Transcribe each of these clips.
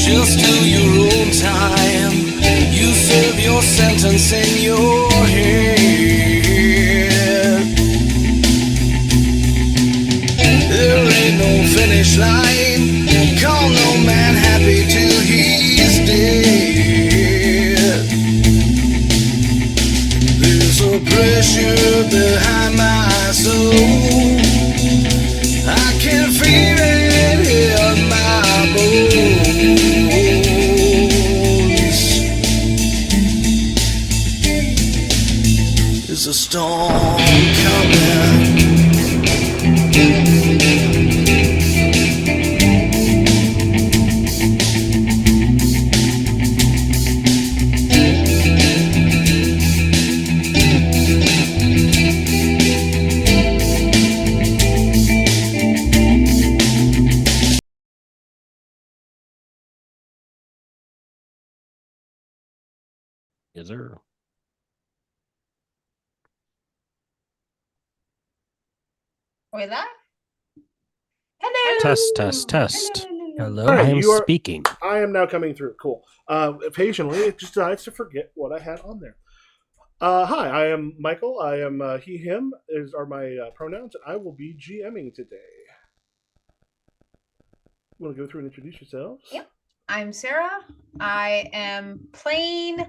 Just do your own time. You serve your sentence in your head. There ain't no finish line. Call no man happy till he's dead. There's a pressure behind my soul. I can feel it in my bones. There's a storm coming. Yes, sir. Are we live? Hello. Test. Hello, All right, I am you are- speaking. I am now coming through. Cool. Occasionally, it just decides to forget what I had on there. Hi, I am Michael. I am he, him are my pronouns, and I will be GMing today. You want to go through and introduce yourselves? Yep. I'm Sarah. I am playing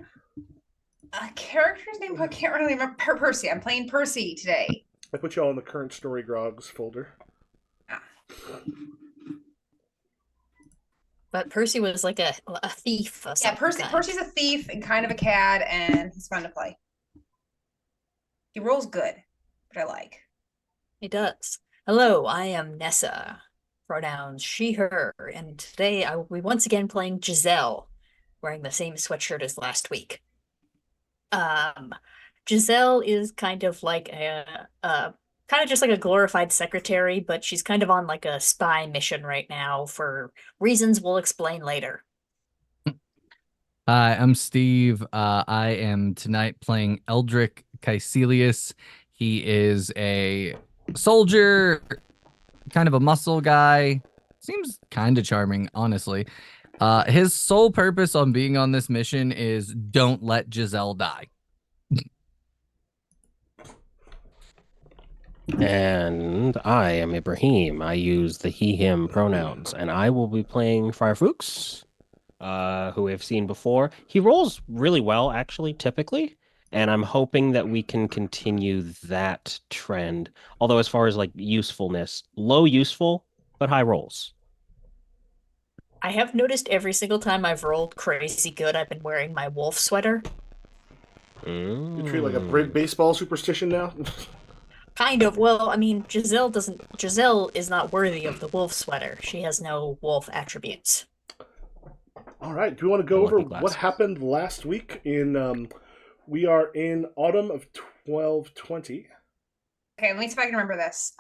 a character's name. I can't really remember. Percy. I'm playing Percy today. I put you all in the current story grogs folder. But Percy was like a thief. Of some kind. Percy's a thief and kind of a cad, and he's fun to play. He rolls good, which I like. He does. Hello, I am Nessa. Pronouns she, her. And today I will be once again playing Giselle, wearing the same sweatshirt as last week. Giselle is kind of like kind of just like a glorified secretary, but she's kind of on like a spy mission right now for reasons we'll explain later. Hi, I'm Steve. I am tonight playing Eldrick Caecilius. He is a soldier, kind of a muscle guy. Seems kind of charming, honestly. His sole purpose on being on this mission is don't let Giselle die. And I am Ibrahim. I use the he, him pronouns, and I will be playing Firefox, who we've seen before. He rolls really well, actually, typically, and I'm hoping that we can continue that trend. Although as far as like usefulness, low useful, but high rolls. I have noticed every single time I've rolled crazy good, I've been wearing my wolf sweater. You treat it like a baseball superstition now? Kind of. Well, I mean, Giselle is not worthy of the wolf sweater. She has no wolf attributes. All right. Do you want to go over what happened last week? We are in autumn of 1220. Okay, let me see if I can remember this.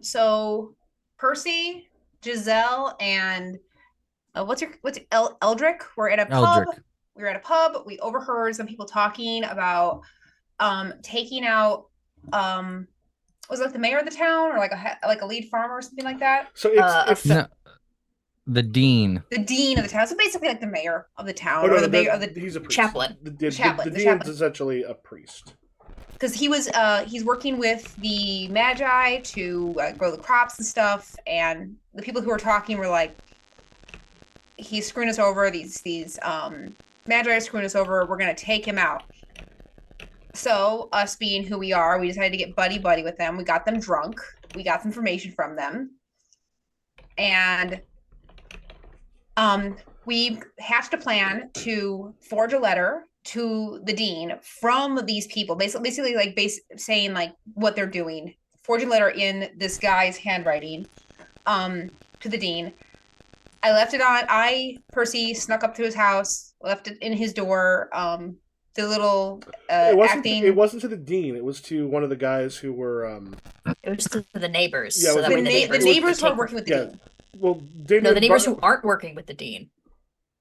So Percy, Giselle, and Eldrick were at a pub. We were at a pub. We overheard some people talking about taking out was it like the mayor of the town or like a lead farmer or something like that? So it's No, the dean. The dean of the town. So basically like the mayor of the town no, or the mayor of the he's a priest. chaplain. The dean's chaplain. Essentially a priest. Because he's working with the magi to grow the crops and stuff, and the people who were talking were like, he's screwing us over, these magi are screwing us over, we're gonna take him out. So us being who we are, we decided to get buddy with them. We got them drunk, we got some information from them, and we hatched a plan to forge a letter to the dean from these people, basically like saying like what they're doing. Forging letter in this guy's handwriting, to the dean. I left it on. Percy, snuck up to his house, left it in his door. The little acting. It wasn't to the dean. It was to one of the guys who were. It was to the neighbors. Yeah, so that way the neighbors who are working with the dean. Well, no, the neighbors who aren't working with the dean.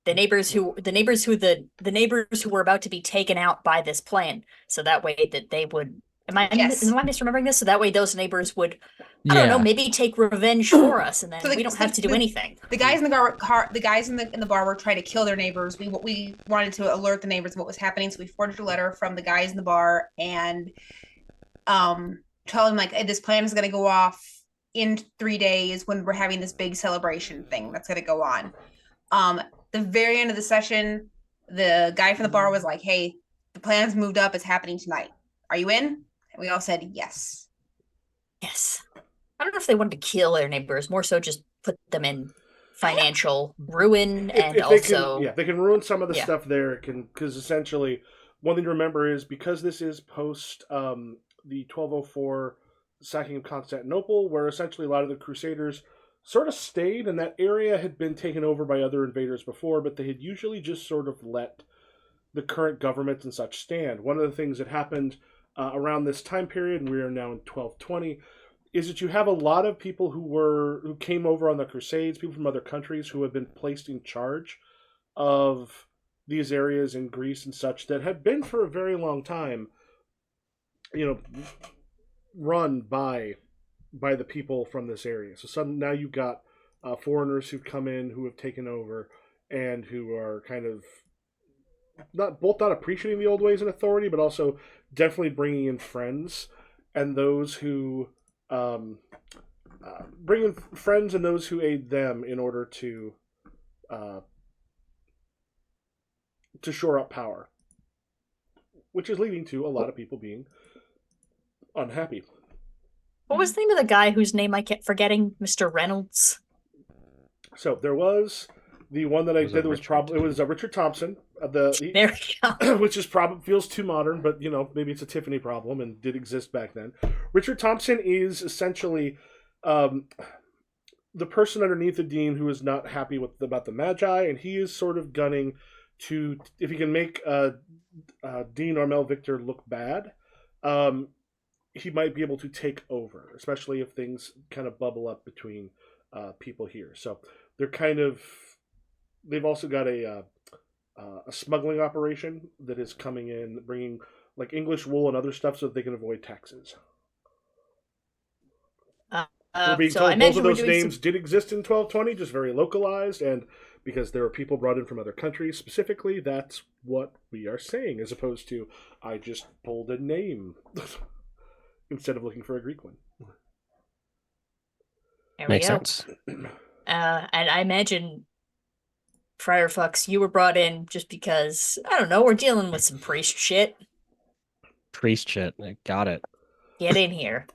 The neighbors who were about to be taken out by this plan, so that way that they would. Am I misremembering this? So that way those neighbors would, I don't know, maybe take revenge for us, and then we don't have to do anything. The guys in the guys in the bar were trying to kill their neighbors. We wanted to alert the neighbors of what was happening, so we forged a letter from the guys in the bar and tell them like, hey, this plan is going to go off in 3 days when we're having this big celebration thing that's going to go on. The very end of the session, the guy from the bar was like, hey, the plan's moved up. It's happening tonight. Are you in? And we all said yes. Yes. I don't know if they wanted to kill their neighbors, more so just put them in financial ruin and if also... they can ruin some of the stuff there, because essentially one thing to remember is because this is post the 1204 sacking of Constantinople, where essentially a lot of the Crusaders sort of stayed, and that area had been taken over by other invaders before, but they had usually just sort of let the current government and such stand. One of the things that happened around this time period, and we are now in 1220, is that you have a lot of people who came over on the Crusades, people from other countries who have been placed in charge of these areas in Greece and such that had been for a very long time, run by the people from this area. So now you've got foreigners who've come in, who have taken over, and who are kind of not appreciating the old ways and authority, but also definitely bringing in friends and those who bring in friends and those who aid them in order to shore up power, which is leading to a lot of people being unhappy. What was the name of the guy whose name I kept forgetting? Mr. Reynolds? So there was the one that I did. It was Richard Thompson. There we go. Which is feels too modern, but maybe it's a Tiffany problem and did exist back then. Richard Thompson is essentially the person underneath the dean who is not happy about the Magi, and he is sort of gunning to, if he can make Dean Armel Victor look bad, he might be able to take over, especially if things kind of bubble up between people here. So they've also got a smuggling operation that is coming in, bringing like English wool and other stuff so that they can avoid taxes. We're being told both of those names did exist in 1220, just very localized, and because there are people brought in from other countries specifically, that's what we are saying, as opposed to, I just pulled a name instead of looking for a Greek one. Makes sense. And I imagine, Friar Fox, you were brought in just because, I don't know, we're dealing with some priest shit. Priest shit. I got it. Get in here.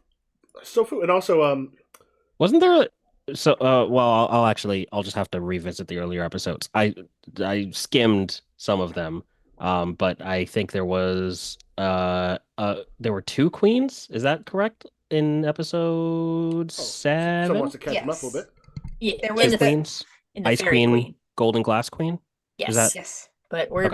So, and also, wasn't there well, I'll just have to revisit the earlier episodes. I skimmed some of them, but I think there was there were 2 queens. Is that correct? In episode 7? Someone wants to catch them up a little bit. Yeah, there was 2 queens. Ice Queen, Golden Glass Queen. Yes. Yes. But we're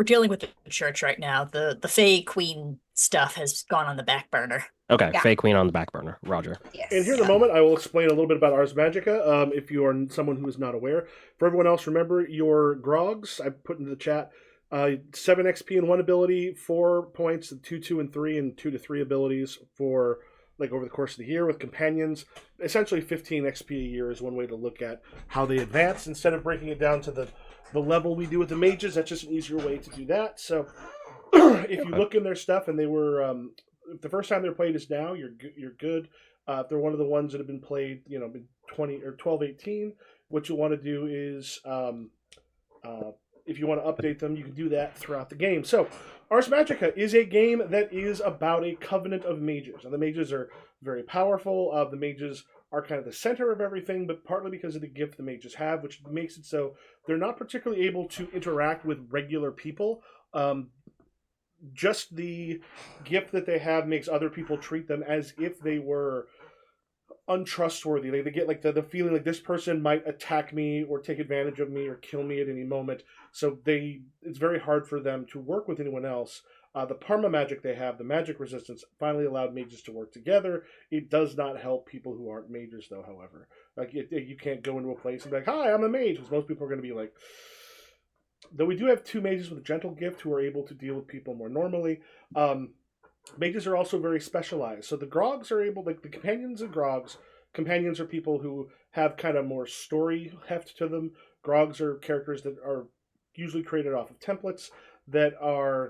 dealing with the church right now. The Fae Queen stuff has gone on the back burner. Okay, yeah. Fae Queen on the back burner. Roger. Yes. And here in a moment, I will explain a little bit about Ars Magica. If you are someone who is not aware, for everyone else, remember your grogs. I put into the chat 7 XP and 1 ability, 4 points, 2, 2, and 3, and 2 to 3 abilities for like over the course of the year with companions. Essentially, 15 XP a year is one way to look at how they advance instead of breaking it down to the level we do with the mages. That's just an easier way to do that. So if you look in their stuff and they were if the first time they're played is now, you're good. If they're one of the ones that have been played, 20 or 12, 18, what you want to do is if you want to update them, you can do that throughout the game. So Ars Magica is a game that is about a covenant of mages. And the mages are very powerful. The mages are kind of the center of everything, but partly because of the gift the mages have, which makes it so they're not particularly able to interact with regular people. Just the gift that they have makes other people treat them as if they were untrustworthy. They get like the feeling like this person might attack me or take advantage of me or kill me at any moment. So it's very hard for them to work with anyone else. The Parma magic they have, the magic resistance, finally allowed mages to work together. It does not help people who aren't mages, though, however. Like, you can't go into a place and be like, hi, I'm a mage, because most people are going to be like... Though we do have 2 mages with a gentle gift who are able to deal with people more normally. Mages are also very specialized. So the Grogs are able... Like, the companions and Grogs... Companions are people who have kind of more story heft to them. Grogs are characters that are usually created off of templates that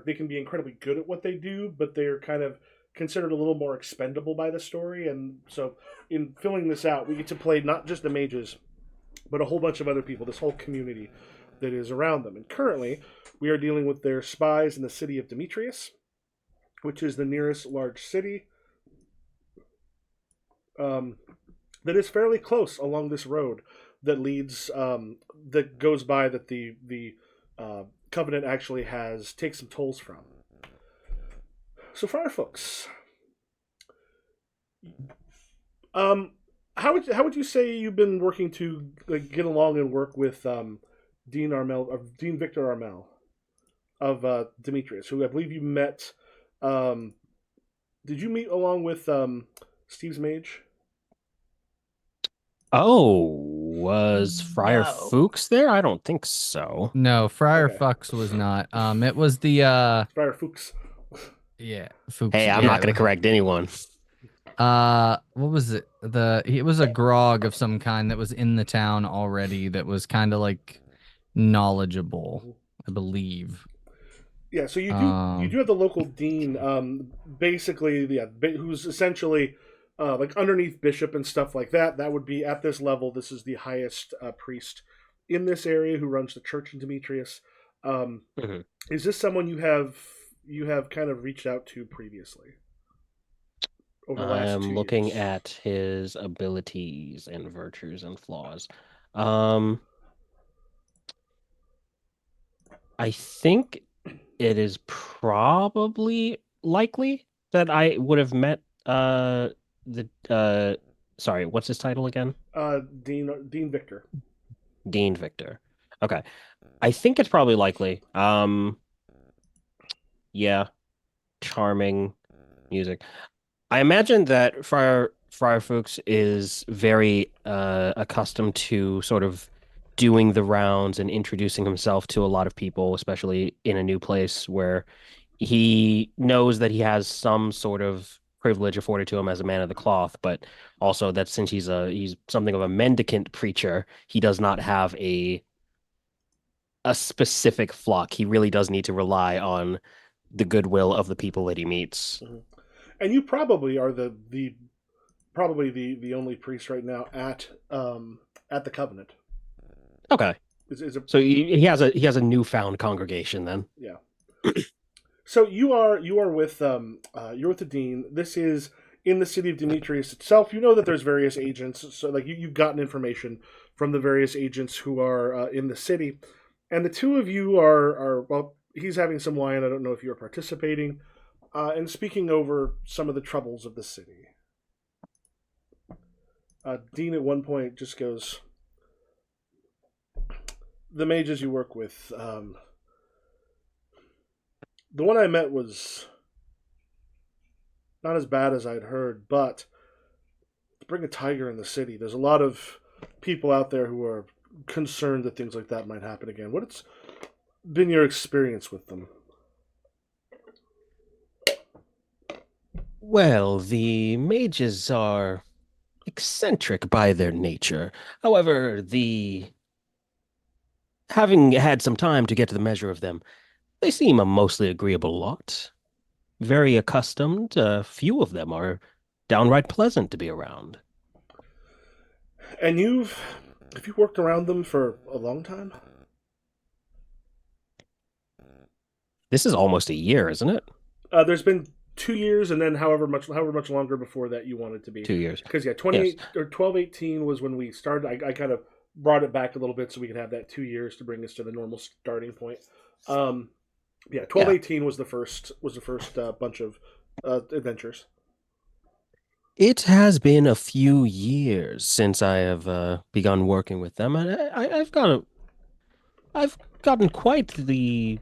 they can be incredibly good at what they do, but they're kind of considered a little more expendable by the story. And so in filling this out, we get to play not just the mages, but a whole bunch of other people, this whole community that is around them. And currently, we are dealing with their spies in the city of Demetrias, which is the nearest large city that is fairly close along this road that leads, that goes by that the Covenant actually takes some tolls from. So, Firefolks, how would you say you've been working to get along and work with Dean Victor Armel of Demetrius, who I believe you met? Did you meet along with Steve's mage? Oh, was Friar No. Fuchs there? I don't think so. No, Friar Okay. Fuchs was not. It was the Friar Fuchs. yeah, Fuchs. Hey, I'm not going to correct anyone. What was it? It was a grog of some kind that was in the town already that was kind of like knowledgeable, I believe. Yeah, so you do have the local dean, basically, who's essentially like underneath bishop and stuff like that. That would be at this level. This is the highest priest in this area who runs the church in Demetrius. Is this someone you have kind of reached out to previously? Over the last 2 years? Looking at his abilities and virtues and flaws. I think it is probably likely that I would have met sorry, what's his title again? Dean Victor. Dean Victor. Okay. I think it's probably likely. Yeah. Charming music. I imagine that Friar Fuchs is very accustomed to sort of doing the rounds and introducing himself to a lot of people, especially in a new place where he knows that he has some sort of privilege afforded to him as a man of the cloth, but also that since he's something of a mendicant preacher, he does not have a specific flock. He really does need to rely on the goodwill of the people that he meets. Mm-hmm. And you probably are the only priest right now at the Covenant. Okay. So he has a newfound congregation then. Yeah. So you are with you're with the dean. This is in the city of Demetrius itself. You know that there's various agents. So like you've gotten information from the various agents who are in the city, and the two of you are well. He's having some wine. I don't know if you're participating, and speaking over some of the troubles of the city. Dean at one point just goes, "The mages you work with, the one I met was not as bad as I'd heard, but to bring a tiger in the city, there's a lot of people out there who are concerned that things like that might happen again. What's been your experience with them?" Well, the mages are eccentric by their nature. However, having had some time to get to the measure of them, they seem a mostly agreeable lot. Very accustomed. Few of them are downright pleasant to be around. And have you worked around them for a long time? This is almost a year, isn't it? There's been 2 years, and then however much longer before that you want it to be. 2 years. Because 28 or 12-18 was when we started. I kind of brought it back a little bit so we could have that 2 years to bring us to the normal starting point. 12-18 was the first bunch of adventures. It has been a few years since I have begun working with them, and I've gotten quite the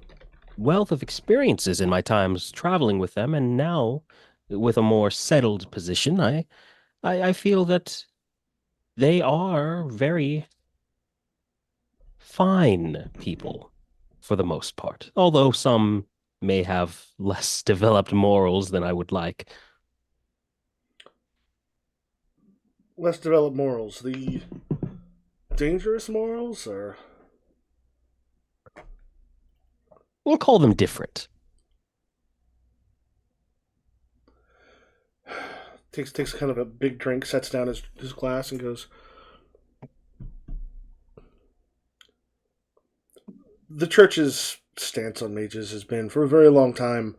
wealth of experiences in my times traveling with them, and now with a more settled position, I feel that they are very fine people for the most part, although some may have less developed morals than I would like. Less developed morals. The dangerous morals, or We'll call them different. takes kind of a big drink, sets down his glass, and goes, the church's stance on mages has been, for a very long time,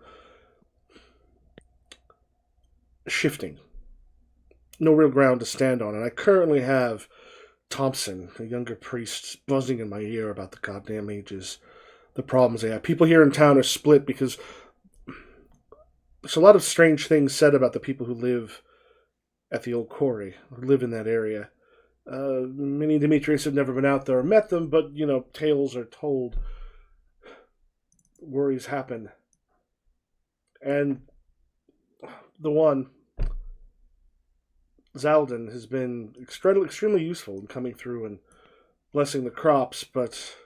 shifting. No real ground to stand on, and I currently have Thompson, a younger priest, buzzing in my ear about the goddamn mages, the problems they have. People here in town are split because there's a lot of strange things said about the people who live at the old quarry, who live in that area. Many Demetrias have never been out there or met them, but, tales are told. Worries happen. And the one, Zaldin, has been extremely useful in coming through and blessing the crops, but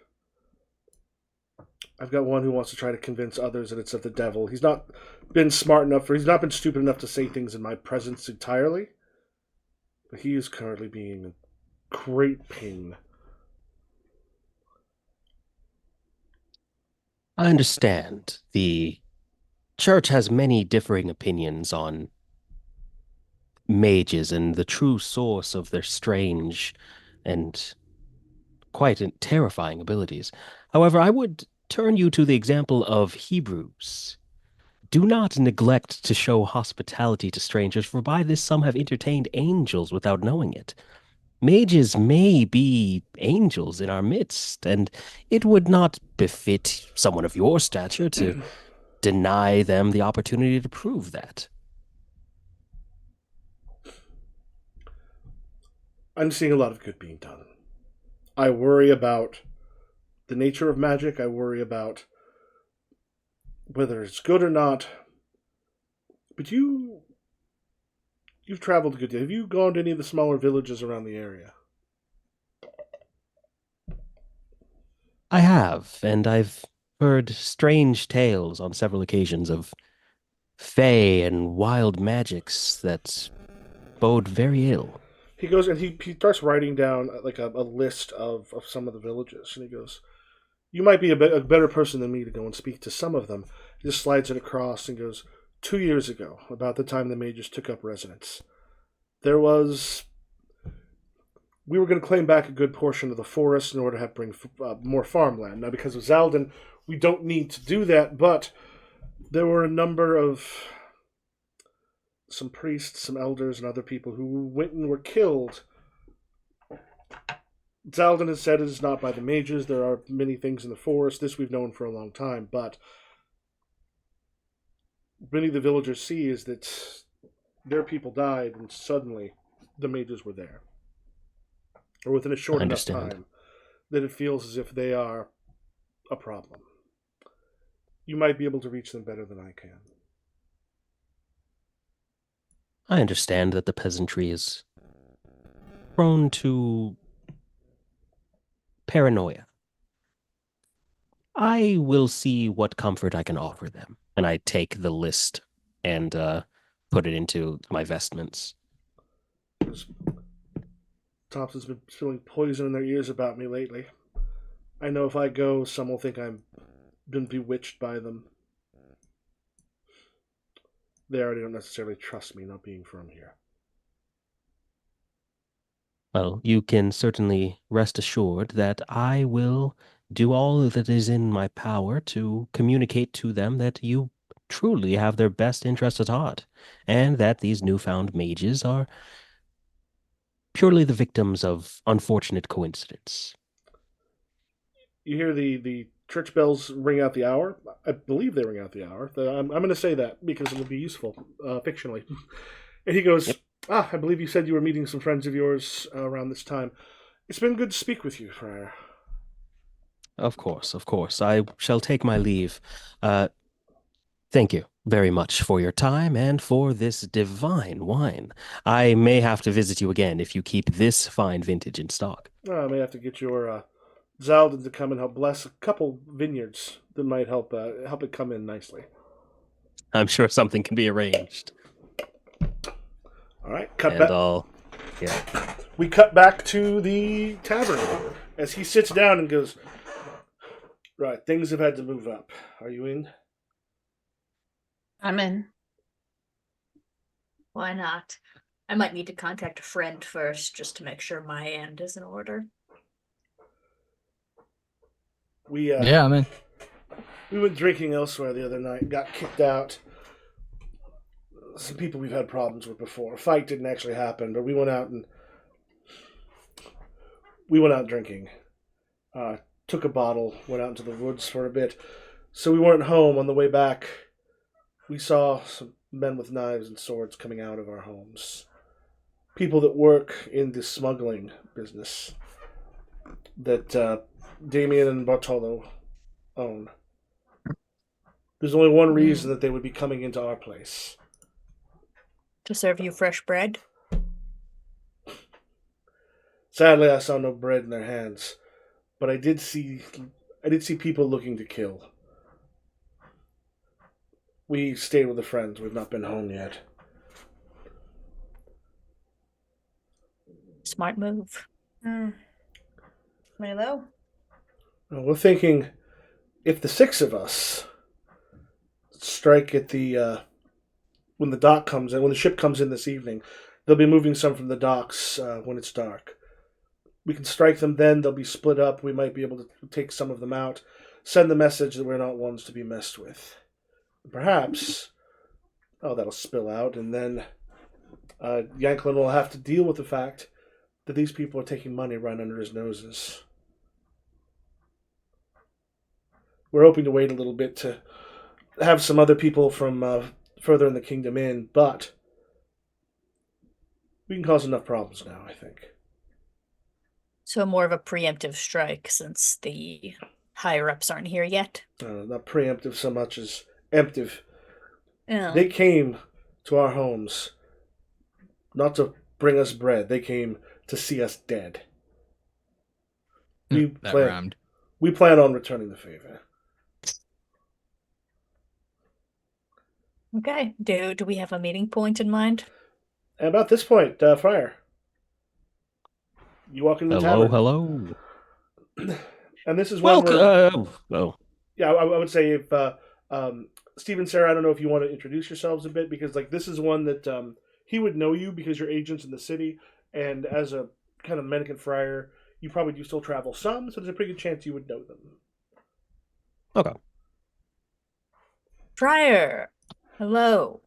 I've got one who wants to try to convince others that it's of the devil. He's not been stupid enough to say things in my presence entirely, but he is currently being in great pain. I understand. The church has many differing opinions on mages and the true source of their strange and quite terrifying abilities. However, I would turn you to the example of Hebrews. Do not neglect to show hospitality to strangers, for by this some have entertained angels without knowing it. Mages may be angels in our midst, and it would not befit someone of your stature to deny them the opportunity to prove that. I'm seeing a lot of good being done. I worry about the nature of magic. I worry about whether it's good or not. But you've traveled a good deal. Have you gone to any of the smaller villages around the area? I have, and I've heard strange tales on several occasions of fey and wild magics that bode very ill. He goes and he starts writing down like a list of some of the villages, and he goes, you might be a better person than me to go and speak to some of them. He just slides it across and goes, 2 years ago, about the time the mages took up residence, we were going to claim back a good portion of the forest in order to bring more farmland. Now, because of Zaldin, we don't need to do that, but there were a number of some priests, some elders, and other people who went and were killed. Zaldin has said it is not by the mages. There are many things in the forest. This we've known for a long time, but many of the villagers see is that their people died, and suddenly the mages were there. Or within a short enough time that it feels as if they are a problem. You might be able to reach them better than I can. I understand that the peasantry is prone to paranoia. I will see what comfort I can offer them. And I take the list and put it into my vestments. Thompson's been spilling poison in their ears about me lately. I know if I go, some will think I've been bewitched by them. They already don't necessarily trust me, not being from here. Well, you can certainly rest assured that I will do all that is in my power to communicate to them that you truly have their best interests at heart, and that these newfound mages are purely the victims of unfortunate coincidence. You hear the church bells ring out the hour. I believe they ring out the hour. I'm going to say that because it will be useful fictionally. And he goes, Yep. I believe you said you were meeting some friends of yours around this time. It's been good to speak with you, Friar. Of course, of course. I shall take my leave. Thank you very much for your time and for this divine wine. I may have to visit you again if you keep this fine vintage in stock. I may have to get your Zaldin to come and help bless a couple vineyards that might help it come in nicely. I'm sure something can be arranged. All right, cut And back. yeah. We cut back to the tavern as he sits down and goes, right, things have had to move up. Are you in? I'm in. Why not? I might need to contact a friend first just to make sure my end is in order. Yeah, I'm in. We went drinking elsewhere the other night, got kicked out. Some people we've had problems with before. A fight didn't actually happen, but we went out drinking. Took a bottle, went out into the woods for a bit. So we weren't home. On the way back, we saw some men with knives and swords coming out of our homes. People that work in the smuggling business that Damien and Bartolo own. There's only one reason that they would be coming into our place. To serve you fresh bread? Sadly, I saw no bread in their hands, but I did see people looking to kill. We stayed with a friend. We've not been home yet. Smart move. Milo? Well, we're thinking if the six of us strike at the when the dock comes in, when the ship comes in this evening, they'll be moving some from the docks when it's dark. We can strike them then. They'll be split up. We might be able to take some of them out, send the message that we're not ones to be messed with. Perhaps, that'll spill out, and then Yanklin will have to deal with the fact that these people are taking money right under his noses. We're hoping to wait a little bit to have some other people from further in the kingdom in, but we can cause enough problems now, I think. So more of a preemptive strike since the higher-ups aren't here yet? Not preemptive so much as emptive. Oh. They came to our homes not to bring us bread. They came to see us dead. That rhymed. We plan on returning the favor. Okay. Do we have a meeting point in mind? And about this point, Friar, you walk into the tavern. Hello. And this is when Yeah, I would say if Steve and Sarah, I don't know if you want to introduce yourselves a bit, because like this is one that he would know you because you're agents in the city, and as a kind of mendicant friar, you probably do still travel some, so there's a pretty good chance you would know them. Okay. Friar, hello.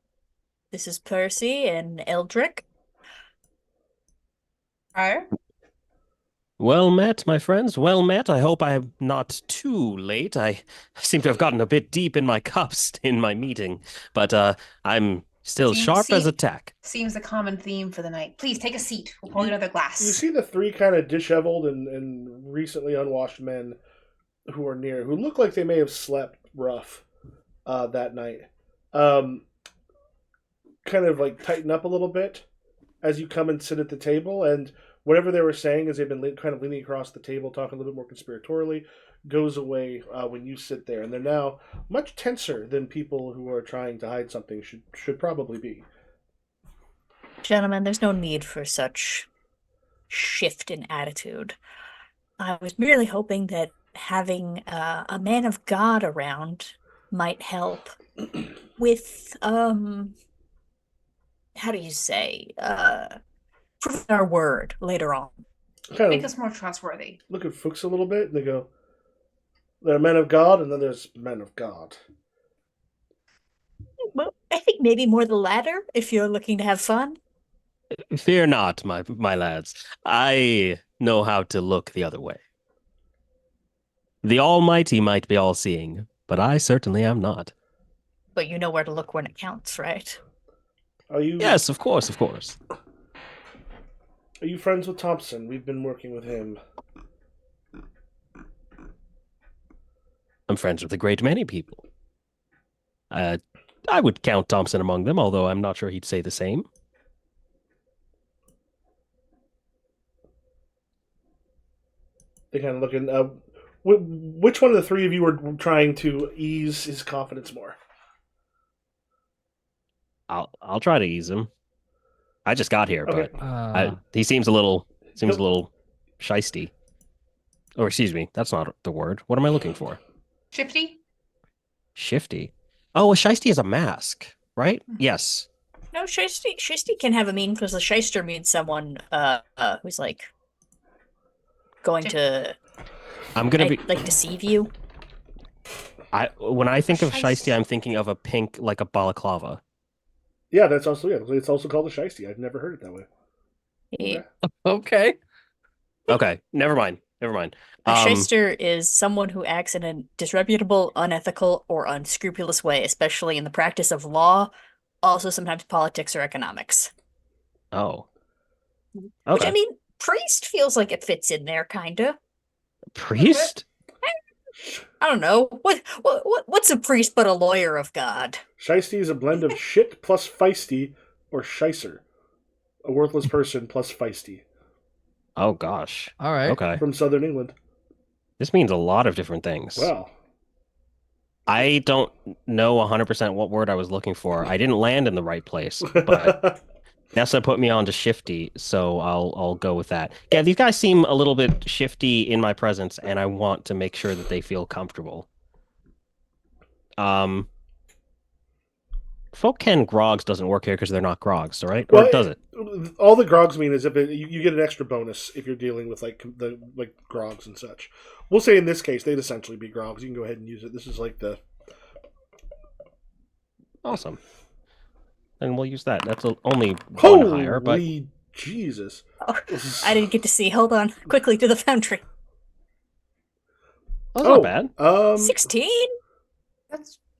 This is Percy and Eldrick. Friar? Well met, my friends. Well met. I hope I'm not too late. I seem to have gotten a bit deep in my cups in my meeting, but I'm still sharp as a tack. Seems a common theme for the night. Please take a seat. We'll pour you another glass. You see the three kind of disheveled and recently unwashed men who are near, who look like they may have slept rough that night. Kind of like tighten up a little bit as you come and sit at the table, and whatever they were saying as they've been kind of leaning across the table, talking a little bit more conspiratorially, goes away when you sit there. And they're now much tenser than people who are trying to hide something should probably be. Gentlemen, there's no need for such shift in attitude. I was merely hoping that having a man of God around might help with, how do you say, proving our word later on. Make us more trustworthy. Look at Fuchs a little bit, and they go, there are men of God, and then there's men of God. maybe more the latter if you're looking to have fun. Fear not, my lads. I know how to look the other way. The Almighty might be all-seeing, but I certainly am not. But you know where to look when it counts, right? Are you? Yes, of course, of course. Are you friends with Thompson? We've been working with him. I'm friends with a great many people. I would count Thompson among them, although I'm not sure he'd say the same. They kind of looking. Which one of the three of you were trying to ease his confidence more? I'll try to ease him. I just got here, Okay. but he seems a little shisty. Or excuse me, that's not the word. What am I looking for? Shifty? Shifty. Oh, a shisty is a mask, right? Yes. No, shisty can have a meaning because a shyster means someone who's like going to I'm gonna be like deceive you. When I think of shisty, I'm thinking of a pink, like a balaclava. Yeah, that's also it's also called a shiesty. I've never heard it that way. Yeah. Okay. Okay, never mind. Never mind. A shyster is someone who acts in a disreputable, unethical, or unscrupulous way, especially in the practice of law, also sometimes politics or economics. Oh. Which, Okay. I mean, priest feels like it fits in there, kinda. Priest? I don't know. What's a priest but a lawyer of God? Shiesty is a blend of shit plus feisty, or shicer, a worthless person plus feisty. Oh gosh. All right. Okay. From Southern England. This means a lot of different things. Wow. I don't know 100% what word I was looking for. I didn't land in the right place, but Nessa put me on to shifty, so I'll go with that. Yeah, these guys seem a little bit shifty in my presence, and I want to make sure that they feel comfortable. Folken Grogs doesn't work here because they're not Grogs, right? Or does it? All the Grogs mean is if you get an extra bonus if you're dealing with like Grogs and such. We'll say in this case they'd essentially be Grogs. You can go ahead and use it. This is like the Awesome. And we'll use that. That's only one higher, but holy Jesus! Oh, I didn't get to see. Hold on. Quickly to the foundry. that's not bad. 16?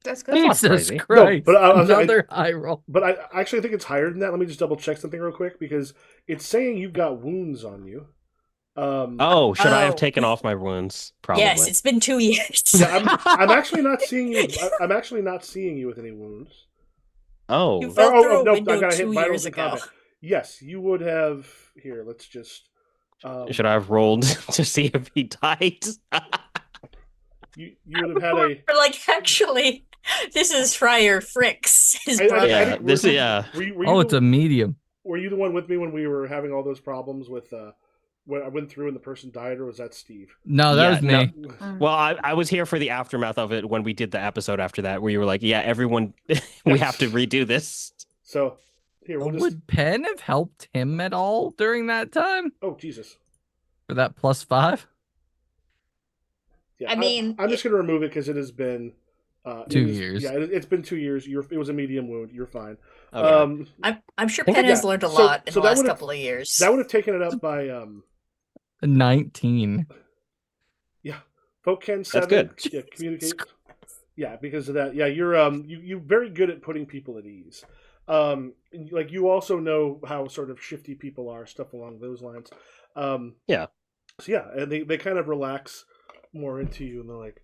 That's good. not Jesus crazy. Christ. No, but another high roll. But I actually think it's higher than that. Let me just double check something real quick because it's saying you've got wounds on you. Oh, should I have Oh. taken off my wounds? Probably. Yes, it's been 2 years. Yeah, I'm actually not seeing you. I'm actually not seeing you with any wounds. Oh. You fell through a no, window I gotta hit 2 vitals years in ago. combat. Yes, you would have. Here, let's just. Should I have rolled to see if he died? You would have had a. Or like, actually, this is Friar Fricks, his I brother. Yeah, think- this- yeah. Were you Oh, it's a medium. Were you the one with me when we were having all those problems with when I went through and the person died, or was that Steve? No, that Yeah, was me. no. Well, I was here for the aftermath of it when we did the episode after that, where you were like, "Yeah, everyone, we have to redo this." So here we'll just. Would Penn have helped him at all during that time Oh Jesus! for that +5? Yeah, I mean, I'm just going to remove it because it has been 2 years. Yeah, it's been 2 years. It was a medium wound. You're fine. Okay. I'm sure Think- Penn has yeah, learned a so- lot in so the that last would've- couple of years. That would have taken it up by 19. Folk Ken 7. good. Yeah, communicate. Yeah, because of that. Yeah, you're you're very good at putting people at ease. Like you also know how sort of shifty people are, stuff along those lines. Yeah. So yeah, and they kind of relax more into you, and they're like,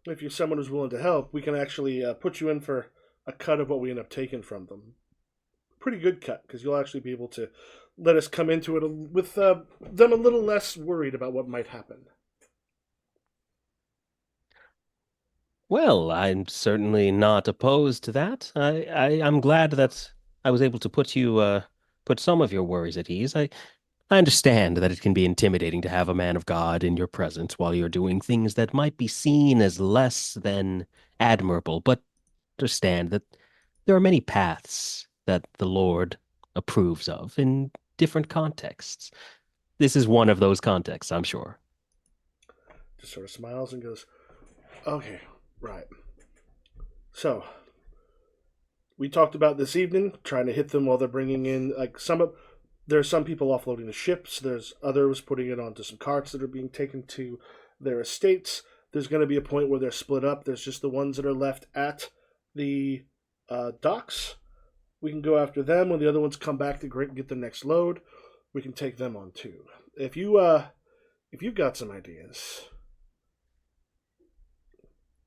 if you're someone who's willing to help, we can actually put you in for a cut of what we end up taking from them. Pretty good cut, because you'll actually be able to let us come into it with them a little less worried about what might happen. Well, I'm certainly not opposed to that. I'm glad that I was able to put some of your worries at ease. I understand that it can be intimidating to have a man of God in your presence while you're doing things that might be seen as less than admirable, but understand that there are many paths that the Lord approves of in different contexts. This is one of those contexts, I'm sure. Just sort of smiles and goes, okay, right. So, we talked about this evening, trying to hit them while they're bringing in, like, there's some people offloading the ships, there's others putting it onto some carts that are being taken to their estates. There's going to be a point where they're split up. There's just the ones that are left at the docks. We can go after them. When the other ones come back to get the next load, we can take them on too. If you've got some ideas,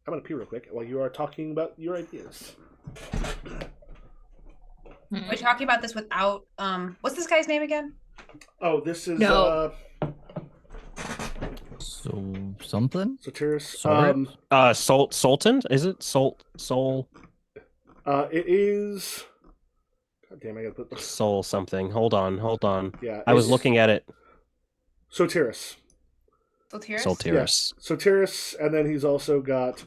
I'm gonna pee real quick while you are talking about your ideas. Are we talking about this without what's this guy's name again? Oh, this is No. So something. Sotiris. Sultan? Is it Soul? It is. God damn, I gotta put the Soul something. Hold on. Yeah, I was it's looking at it. Sotiris. Sotiris? Soltiris. Sotiris, and then he's also got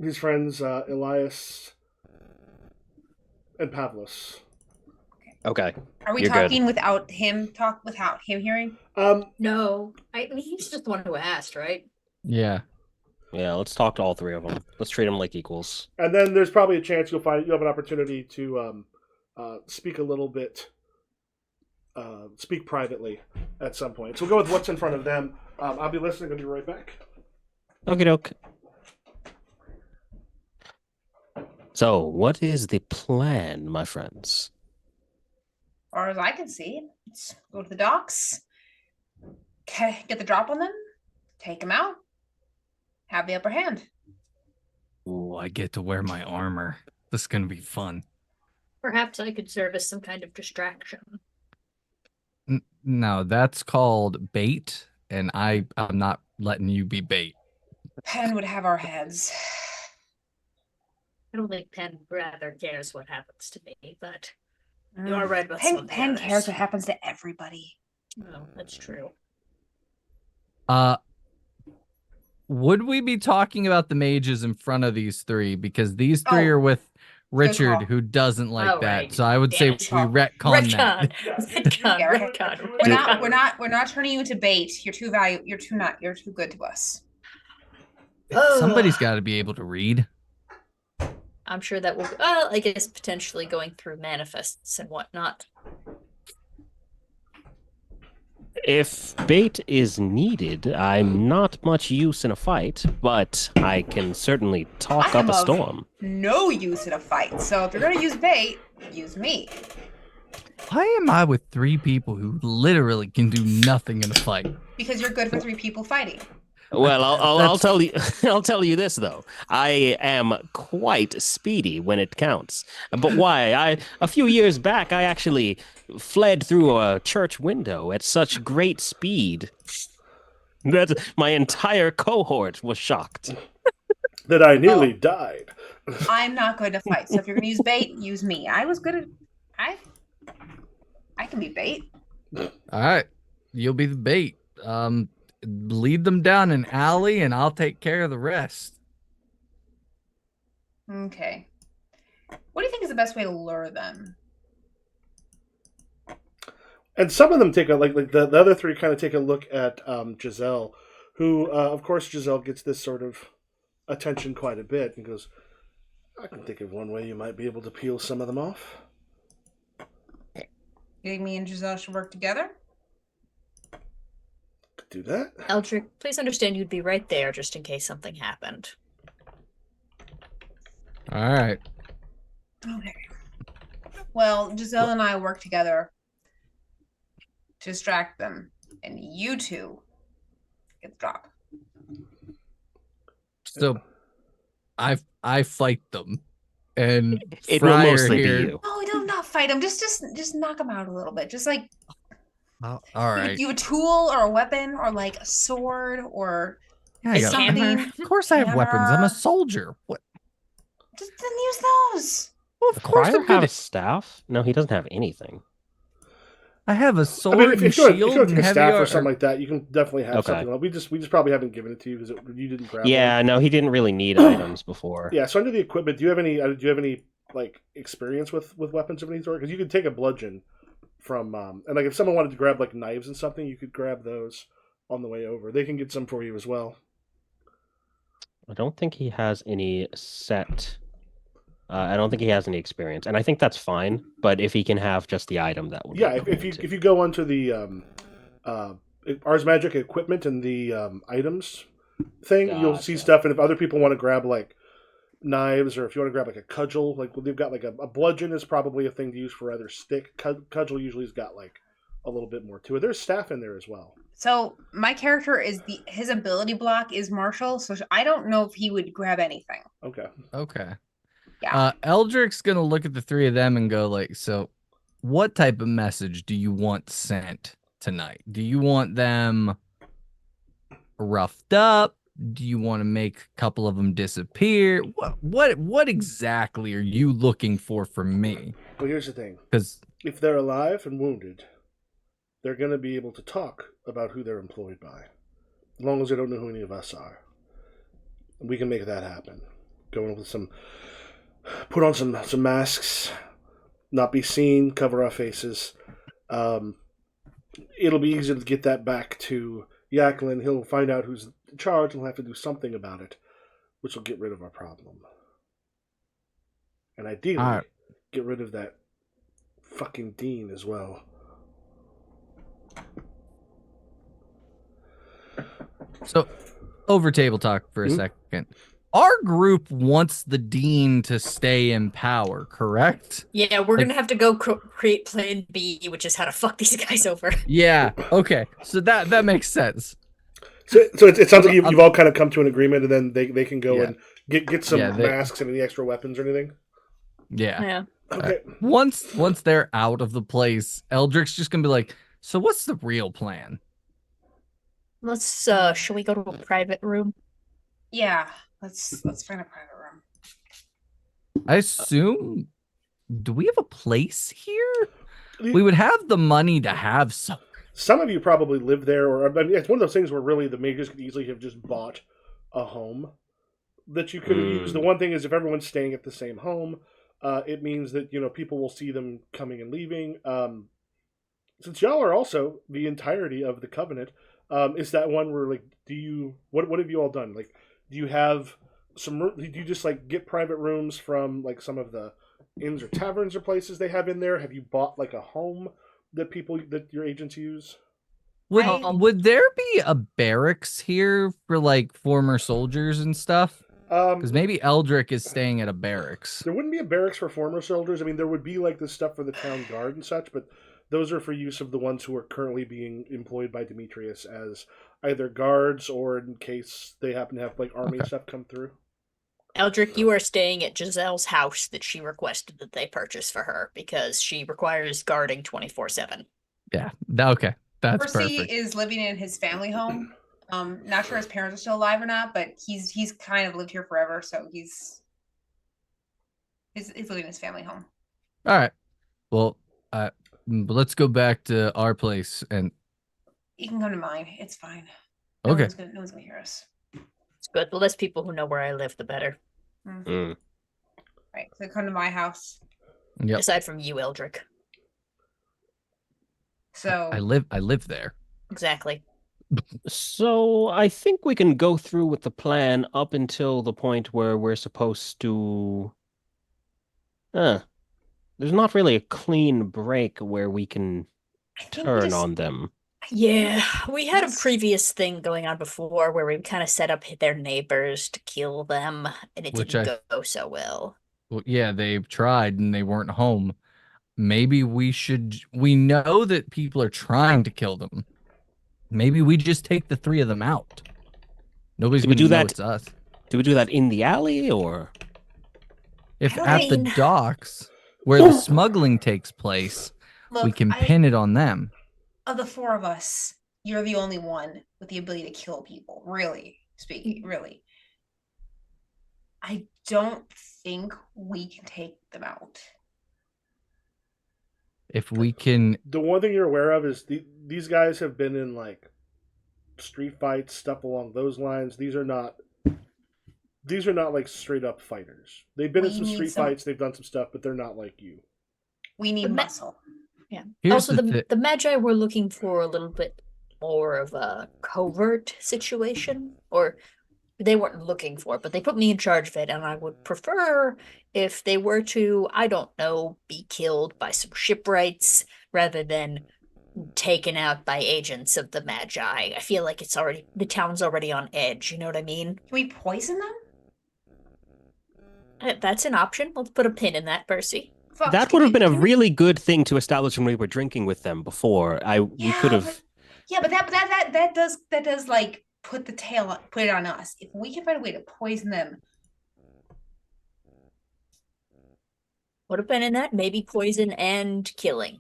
his friends Elias and Pavlos. Okay. Are we You're talking without him hearing? No, he's just the one who asked, right? Yeah. Yeah, let's talk to all three of them. Let's treat them like equals. And then there's probably a chance you'll have an opportunity to speak a little bit, speak privately at some point. So we'll go with what's in front of them. I'll be listening. I'll be right back. Okie doke. So, what is the plan, my friends? As far as I can see, let's go to the docks, get the drop on them, take them out, have the upper hand. Ooh, I get to wear my armor. This is gonna be fun. Perhaps I could serve as some kind of distraction. No, that's called bait, and I'm not letting you be bait. Penn would have our heads. I don't think Penn rather cares what happens to me, but you are right about some of the Penn others. cares what happens to everybody. Oh, that's true. Would we be talking about the mages in front of these three? Because these three Oh, are with Richard, call. who doesn't like Oh, that. right. So I would say Damn we it. retcon that. We're not turning you into bait. You're too good to us. Somebody's got to be able to read. I'm sure that will. Well, I guess potentially going through manifests and whatnot. If bait is needed, I'm not much use in a fight, but I can certainly talk I up am a of storm. No use in a fight. So if you're gonna use bait, use me. Why am I with three people who literally can do nothing in a fight? Because you're good for three people fighting. Well, I'll tell you. I'll tell you this though. I am quite speedy when it counts. But why? A few years back, I actually fled through a church window at such great speed that my entire cohort was shocked. That I nearly died. I'm not good to fight. So if you're gonna use bait, use me. I was good at I can be bait. All right, you'll be the bait. Lead them down an alley, and I'll take care of the rest. Okay. What do you think is the best way to lure them? And some of them take the other three kind of take a look at Giselle, who, of course, Giselle gets this sort of attention quite a bit and goes, I can think of one way you might be able to peel some of them off. You think me and Giselle should work together? Could do that. Eldrick, please understand you'd be right there just in case something happened. All right. Okay. Well, Giselle and I work together to distract them, and you two get the drop. So, I fight them, and It will Friar mostly here. be you. No, don't not fight them. Just knock them out a little bit. Just like All right. you have a tool or a weapon or like a sword or Yeah, I got- something. Of course, I have weapons. I'm Hammer. a soldier. What? Just then use those. Well, of course, Crier I'm good have a at- staff? No, he doesn't have anything. I have a I sword mean, if and you want shield to and take a heavy staff or armor. something like that, you can definitely have Okay. something. We just probably haven't given it to you because you didn't grab Yeah, one. no, he didn't really need items before. Yeah. So under the equipment, do you have any like experience with weapons of any sort? Because you could take a bludgeon from and like if someone wanted to grab like knives and something, you could grab those on the way over. They can get some for you as well. I don't think he has any set I don't think he has any experience, and I think that's fine. But if he can have just the item, that would Yeah, be cool, too. if you go onto the Ars Magic equipment and the items thing, you'll see Gotcha. stuff. And if other people want to grab like knives, or if you want to grab like a cudgel, like they've got like a bludgeon is probably a thing to use for either stick. Cudgel usually has got like a little bit more to it. There's staff in there as well. So my character is his ability block is martial, so I don't know if he would grab anything. Okay. Okay. Yeah. Eldrick's gonna look at the three of them and go like, so what type of message do you want sent tonight? Do you want them roughed up? Do you want to make a couple of them disappear? What exactly are you looking for from me? Well, here's the thing. Because If they're alive and wounded, they're going to be able to talk about who they're employed by, as long as they don't know who any of us are. We can make that happen. Go in with put on some masks, not be seen, cover our faces. It'll be easy to get that back to Yaklin. He'll find out who's in charge, and he'll have to do something about it, which will get rid of our problem. And ideally, get rid of that fucking Dean as well. So, over table talk for a second. Our group wants the Dean to stay in power, correct? Yeah, we're gonna have to go create Plan B, which is how to fuck these guys over. Yeah. Okay. So that makes sense. So it sounds like you've all kind of come to an agreement, and then they can go and get some masks and any extra weapons or anything. Yeah. Yeah. Okay. Once they're out of the place, Eldrick's just gonna be like, so what's the real plan? Let's shall we go to a private room? Yeah. Let's find a private room. I assume, do we have a place here? We would have the money to have some. Some of you probably live there, or I mean, it's one of those things where really the mages could easily have just bought a home that you could have used. The one thing is, if everyone's staying at the same home, it means that people will see them coming and leaving. Since y'all are also the entirety of the Covenant, is that one where like, what have you all done? Like, do you have do you just like get private rooms from like some of the inns or taverns or places they have in there? Have you bought like a home that your agents use? Would there be a barracks here for like former soldiers and stuff? Because maybe Eldrick is staying at a barracks. There wouldn't be a barracks for former soldiers. I mean, there would be like the stuff for the town guard and such, but those are for use of the ones who are currently being employed by Demetrias as either guards or in case they happen to have like army stuff come through. Eldrick, you are staying at Giselle's house that she requested that they purchase for her because she requires guarding 24/7. Yeah. Okay. That's Percy perfect. is living in his family home. Not sure his parents are still alive or not, but he's kind of lived here forever, so he's living in his family home. All right. Well, let's go back to our place and. You can come to mine. It's fine. Okay. No one's gonna hear us. It's good. The less people who know where I live, the better. Right. So come to my house. Yep. Aside from you, Eldrick. So I live there. Exactly. So I think we can go through with the plan up until the point where we're supposed to. There's not really a clean break where we can turn on them. Yeah, we had a previous thing going on before where we kind of set up their neighbors to kill them, and it didn't go so well. Well, yeah, they've tried and they weren't home. Maybe we know that people are trying to kill them. Maybe we just take the three of them out. Nobody's going to know it's us. Do we do that in the alley or? If at the docks where the smuggling takes place, we can pin it on them. Of the four of us, you're the only one with the ability to kill people. Really speaking, really. I don't think we can take them out. If we can. The one thing you're aware of is these guys have been in like street fights, stuff along those lines. These are not like straight up fighters. They've been in some street fights, they've done some stuff, but they're not like you. We need muscle. Yeah. Also, the Magi were looking for a little bit more of a covert situation, or they weren't looking for it, but they put me in charge of it, and I would prefer if they were to, I don't know, be killed by some shipwrights rather than taken out by agents of the Magi. I feel like the town's already on edge, you know what I mean? Can we poison them? That's an option. Let's put a pin in that, Percy. Fuck, That can would have we- been a can we- really good thing to establish when we were drinking with them before. We could have. Yeah, but that does like put it on us. If we can find a way to poison them, Put a pin in that. Maybe poison and killing.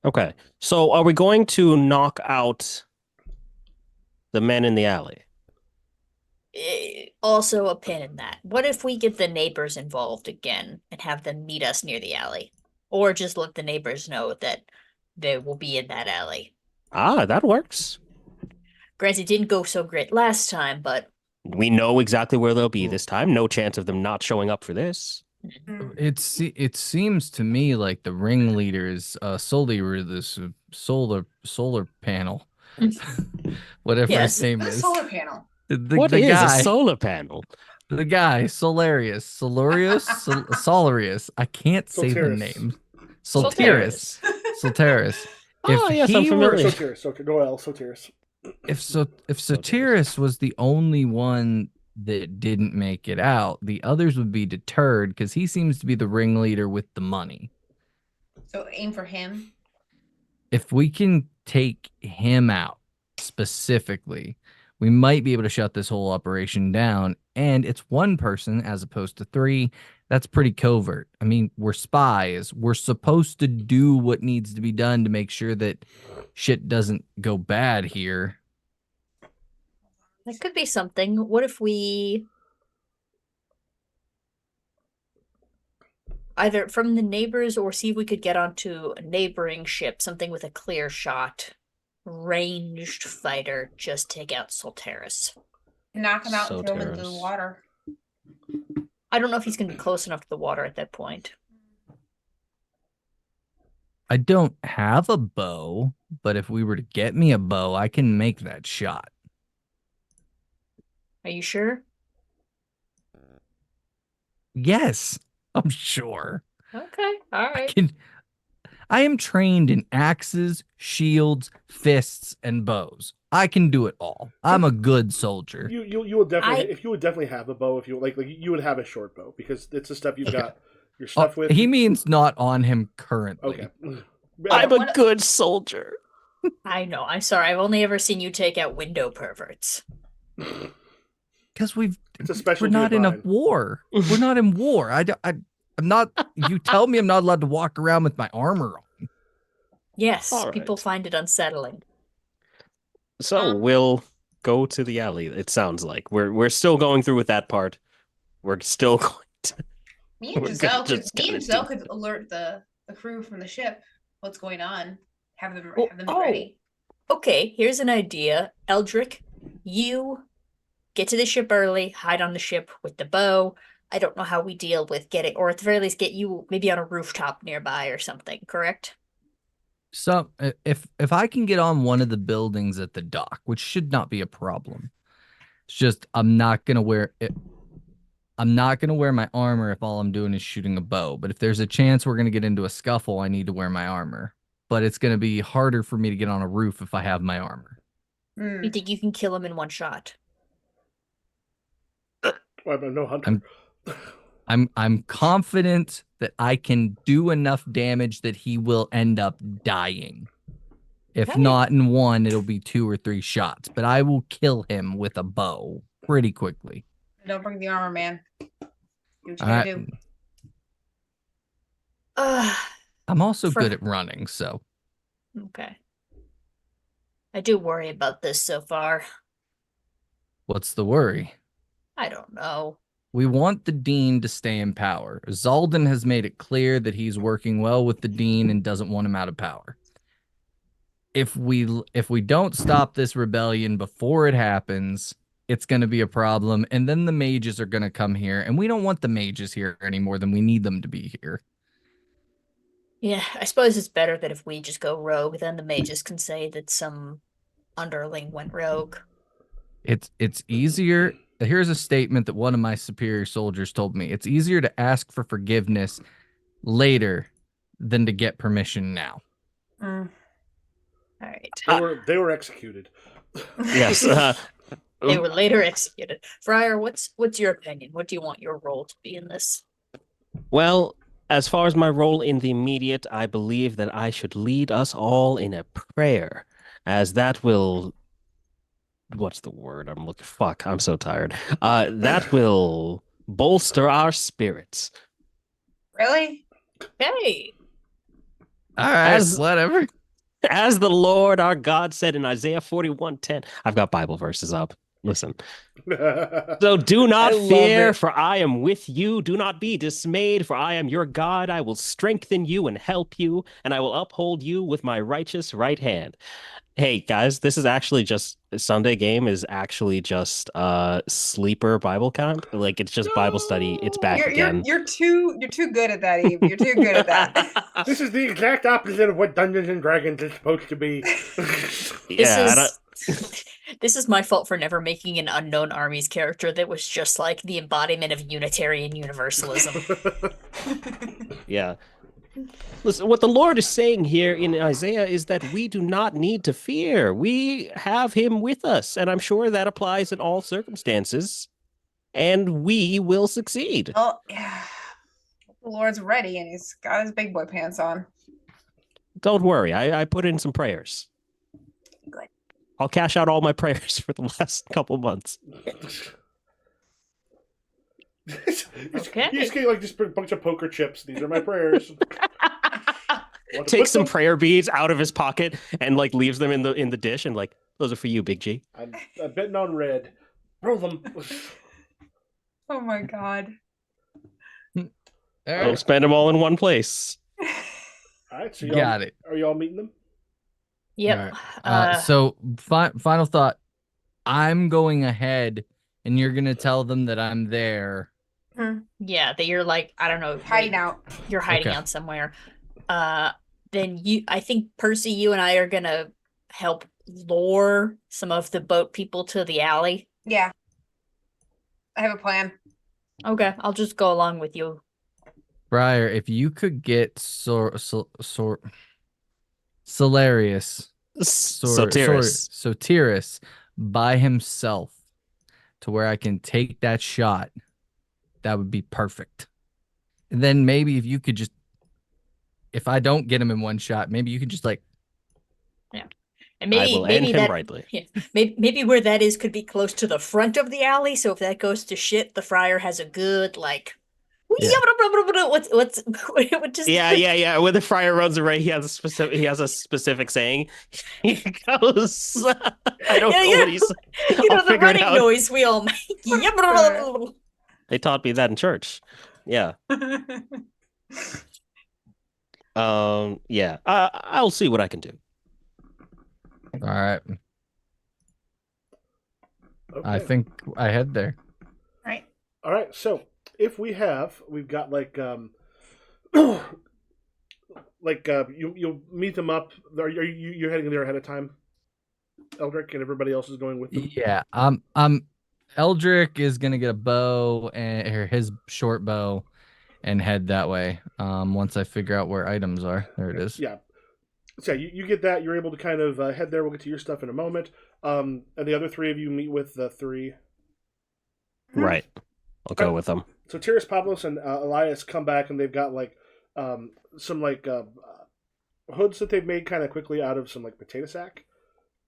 Okay. So are we going to knock out the men in the alley? Also a pin in that. What if we get the neighbors involved again and have them meet us near the alley? Or just let the neighbors know that they will be in that alley. Ah, that works. Granted, it didn't go so great last time, but We know exactly where they'll be this time. No chance of them not showing up for this. It seems to me like the ringleader is solely this solar panel, whatever Yes, his name the is. solar panel. What The is guy, a solar panel? the guy, Solarius. I can't say the Solteris. name. Solteris. Solteris. Oh, yes, I'm familiar. Sotiris. Go L. Sotiris. If Sotiris was the only one that didn't make it out, the others would be deterred because he seems to be the ringleader with the money. So aim for him. If we can take him out specifically, we might be able to shut this whole operation down. And it's one person as opposed to three. That's pretty covert. I mean, we're spies. We're supposed to do what needs to be done to make sure that shit doesn't go bad here. That could be something. What if we either from the neighbors or see if we could get onto a neighboring ship, something with a clear shot, ranged fighter, just take out Solteris. Knock him out and throw him into the Soteris. water. I don't know if he's going to be close enough to the water at that point. I don't have a bow, but if we were to get me a bow, I can make that shot. Are you sure? Yes, I'm sure. Okay, all right. I am trained in axes, shields, fists, and bows. I can do it all. I'm a good soldier. You would definitely if you would definitely have a bow if you like you would have a short bow because it's the stuff you've got your stuff with. He means not on him currently. Okay. I'm a good soldier. I know. I'm sorry. I've only ever seen you take out window perverts. Because It's a specialty we're not of in a mine. war. We're not in war. I'm not. You tell me I'm not allowed to walk around with my armor on. Yes, All people right. find it unsettling. So we'll go to the alley. It sounds like we're still going through with that part. We're still going to. Me and We're Giselle gonna could, just me gotta and Giselle do- could alert the crew from the ship what's going on. Have them Oh, be ready. Okay, here's an idea. Eldrick, you get to the ship early, hide on the ship with the bow. I don't know how we deal with getting, or at the very least, get you maybe on a rooftop nearby or something, correct? So if I can get on one of the buildings at the dock, which should not be a problem, it's just I'm not gonna wear it. I'm not gonna wear my armor if all I'm doing is shooting a bow. But if there's a chance we're gonna get into a scuffle, I need to wear my armor. But it's gonna be harder for me to get on a roof if I have my armor. Mm. You think you can kill him in one shot? Well, I'm no hunter. I'm confident that I can do enough damage that he will end up dying. If Okay. not in one, it'll be 2 or 3 shots. But I will kill him with a bow pretty quickly. Don't bring the armor, man. Do what you I- gotta do. I'm also For- good at running, so Okay. I do worry about this so far. what's the worry? I don't know. We want the Dean to stay in power. Zaldan has made it clear that he's working well with the Dean and doesn't want him out of power. If we don't stop this rebellion before it happens, it's going to be a problem, and then the mages are going to come here, and we don't want the mages here any more than we need them to be here. Yeah, I suppose it's better that if we just go rogue, then the mages can say that some underling went rogue. It's easier here's a statement that one of my superior soldiers told me. It's easier to ask for forgiveness later than to get permission now. All right. They were executed. Yes. They were later executed. Friar, what's your opinion? What do you want your role to be in this? Well, as far as my role in the immediate, I believe that I should lead us all in a prayer, as that will. What's the word I'm looking? Fuck, I'm so tired. That will bolster our spirits. Really? Hey. All right, As- whatever. As the Lord our God said in Isaiah 41:10. I've got Bible verses up. Listen. So do not I love fear, it. for I am with you. Do not be dismayed, for I am your God. I will strengthen you and help you, and I will uphold you with my righteous right hand. Hey guys, this is actually just Sunday game is actually just sleeper Bible camp. Like it's just Bible study. It's back You're again. you're too good at that, Eve. You're too good at that. This is the exact opposite of what Dungeons and Dragons is supposed to be. This is my fault for never making an Unknown Armies character that was just like the embodiment of Unitarian Universalism. Yeah. Listen, what the Lord is saying here in Isaiah is that we do not need to fear. We have him with us, and I'm sure that applies in all circumstances, and we will succeed. Well, yeah. The Lord's ready and he's got his big boy pants on. Don't worry, I put in some prayers. Good. I'll cash out all my prayers for the last couple months. Okay. You just get like just a bunch of poker chips. These are my prayers. Takes some prayer beads out of his pocket and like leaves them in the dish and like those are for you, Big G. I'm betting on red. Roll them. Oh my god. All Don't right. spend them all in one place. All right, so Got it. Are y'all meeting them? Yep. All right. So final thought. I'm going ahead, and you're gonna tell them that I'm there. Yeah, that you're like, I don't know, Hiding out. You're hiding Okay. out somewhere. Then I think Percy, you and I are gonna help lure some of the boat people to the alley. Yeah. I have a plan. Okay, I'll just go along with you. Briar, if you could get Solarius, Sotiris by himself to where I can take that shot, that would be perfect. And then maybe if you could just, if I don't get him in one shot, maybe you could just like, And I will end him that, rightly. Yeah, maybe where that is could be close to the front of the alley. So if that goes to shit, the friar has a good like. Yeah. What's just Yeah. When the friar runs away, he has a specific saying. He goes, I don't know what he's. You know I'll the figure it running out. noise we all make. They taught me that in church. Yeah. Yeah. I'll see what I can do. all right, Okay. I think I head there. Right. All right. So if we've got like you'll meet them up. Are you heading there ahead of time, Eldrick, and everybody else is going with them? Yeah, Eldrick is gonna get a bow or his short bow and head that way. Once I figure out where items are. There it is. Yeah. So you get that. You're able to kind of head there. We'll get to your stuff in a moment. And the other three of you meet with the three. Right. I'll go with them. So Tiris, Pavlos, and Elias come back, and they've got like some like hoods that they've made kind of quickly out of some like potato sack,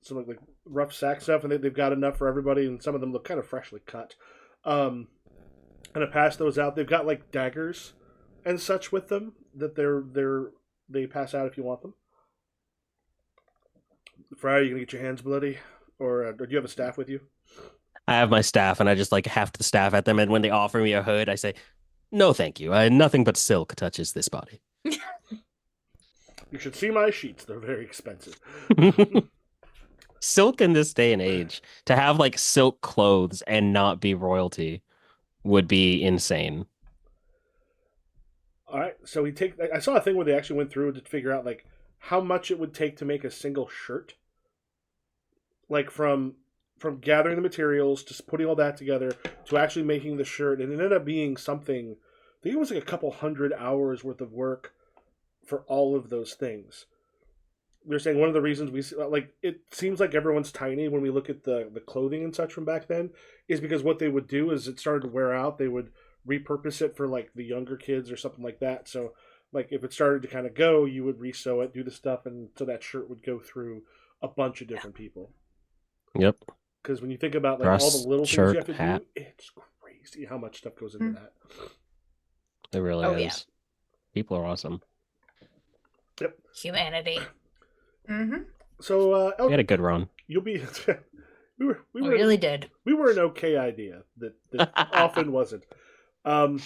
some like rough sack stuff, and they've got enough for everybody. And some of them look kind of freshly cut. And I pass those out. They've got like daggers and such with them that they pass out if you want them. Friar, you gonna get your hands bloody, or do you have a staff with you? I have my staff, and I just like heft the staff at them. And when they offer me a hood, I say, "No, thank you. Nothing but silk touches this body." You should see my sheets; they're very expensive. Silk in this day and age, to have like silk clothes and not be royalty, would be insane. All right, so I saw a thing where they actually went through to figure out like how much it would take to make a single shirt, like from from gathering the materials, just putting all that together, to actually making the shirt. And it ended up being something, I think it was like a couple 100 hours worth of work for all of those things. They're saying one of the reasons it seems like everyone's tiny when we look at the clothing and such from back then is because what they would do is it started to wear out. They would repurpose it for like the younger kids or something like that. So like if it started to kind of go, you would resew it, do the stuff, and so that shirt would go through a bunch of different people. Yep. Because when you think about like Dress, all the little shirt, things you have to hat. do, it's crazy how much stuff goes into that. It really Oh, is. yeah. People are awesome. Humanity. Mm-hmm. So We had a good run. you'll be we We really did. we were an okay idea that often wasn't. So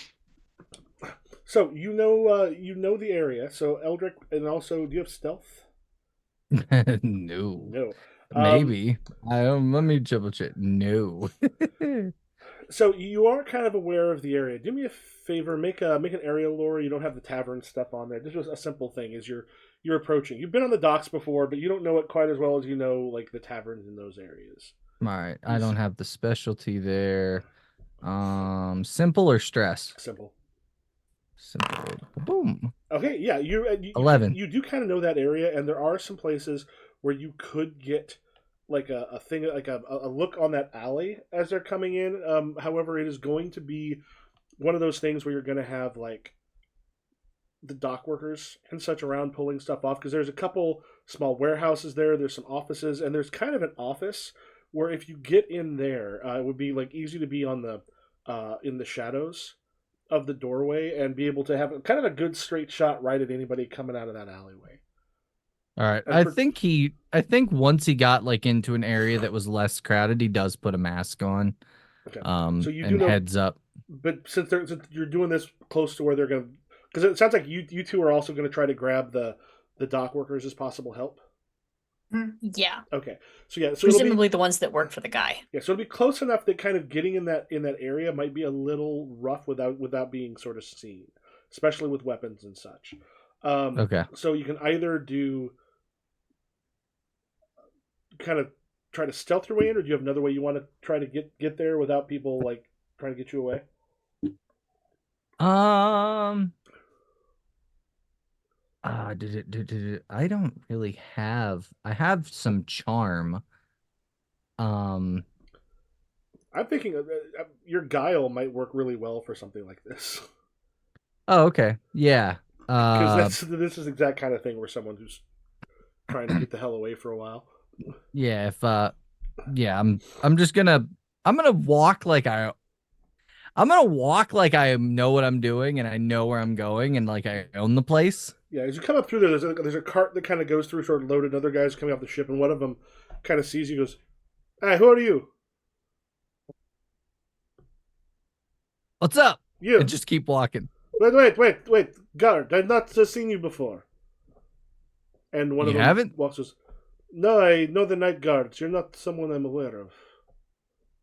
you know the area. So Eldrick, and also do you have stealth? No. No. Maybe. Let me double check. No. So you are kind of aware of the area. Do me a favor, make an area lore. You don't have the tavern stuff on there. This was a simple thing. Is you're approaching. You've been on the docks before, but you don't know it quite as well as you know like the taverns in those areas. All right. I don't have the specialty there. Simple or stress? Simple. Simple. Boom. Okay, yeah, you 11. You do kind of know that area, and there are some places where you could get like a thing, like a look on that alley as they're coming in. However, it is going to be one of those things where you're going to have like the dock workers and such around pulling stuff off, because there's a couple small warehouses there. There's some offices, and there's kind of an office where if you get in there, it would be like easy to be on the in the shadows of the doorway and be able to have kind of a good straight shot right at anybody coming out of that alleyway. All right. And I think once he got like into an area that was less crowded, he does put a mask on. Okay. So you do and know, heads up. but since you're doing this close to where they're going to, because it sounds like you two are also going to try to grab the dock workers as possible help. Yeah. Okay. So yeah, so it'll be, Presumably the ones that work for the guy. yeah, so it'll be close enough that kind of getting in that area might be a little rough without being sort of seen, especially with weapons and such. Okay. So you can either do kind of try to stealth your way in, or do you have another way you want to try to get there without people like trying to get you away? I don't really have. I have some charm. I'm thinking your guile might work really well for something like this. Oh, okay. Yeah. Because this is the exact kind of thing where someone who's trying to get the hell away for a while. Yeah, if yeah, I'm just gonna walk like I know what I'm doing and I know where I'm going and like I own the place. Yeah, as you come up through there, there's a cart that kind of goes through, sort of loaded. Other guys coming off the ship, and one of them kind of sees you, goes, "Hey, who are you?" What's up? You. And just keep walking. Wait, guard! I've not seen you before. And one of You them haven't? walks, goes, "No, I know the night guards. You're not someone I'm aware of.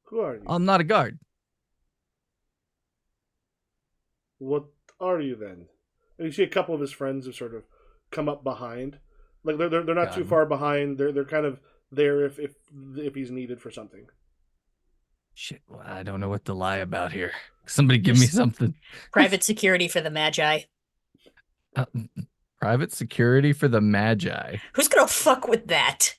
Who are you? I'm not a guard. What are you then?" And you see a couple of his friends have sort of come up behind, like they're not Got too him. far behind. They're kind of there if he's needed for something. Shit, well, I don't know what to lie about here. Somebody give me something. Private security for the Magi. Private security for the Magi. Who's gonna fuck with that?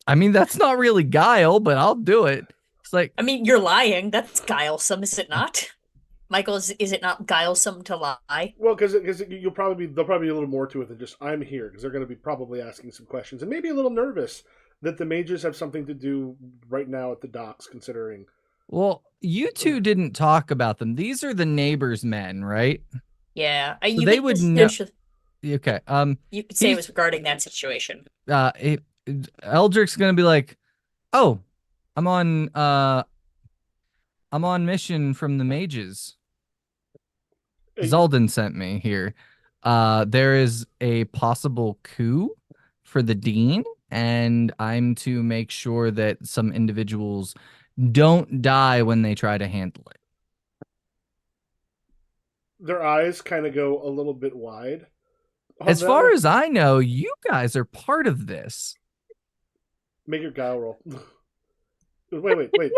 I mean, that's not really guile, but I'll do it. It's like, I mean, you're lying. That's guilesome, is it not? Michael, is it not guilesome to lie? Well, because there'll probably be a little more to it than just I'm here, because they're going to be probably asking some questions and maybe a little nervous that the mages have something to do right now at the docks, considering. well, you two didn't talk about them. These are the neighbors' men, right? Yeah, So you they could would just know. mention- Okay. You could say it was regarding that situation. Eldrick's gonna be like, "Oh, I'm on mission from the mages. Zalden sent me here. There is a possible coup for the dean, and I'm to make sure that some individuals don't die when they try to handle it." Their eyes kind of go a little bit wide. As far as I know, you guys are part of this. Make your guile roll. Wait. That's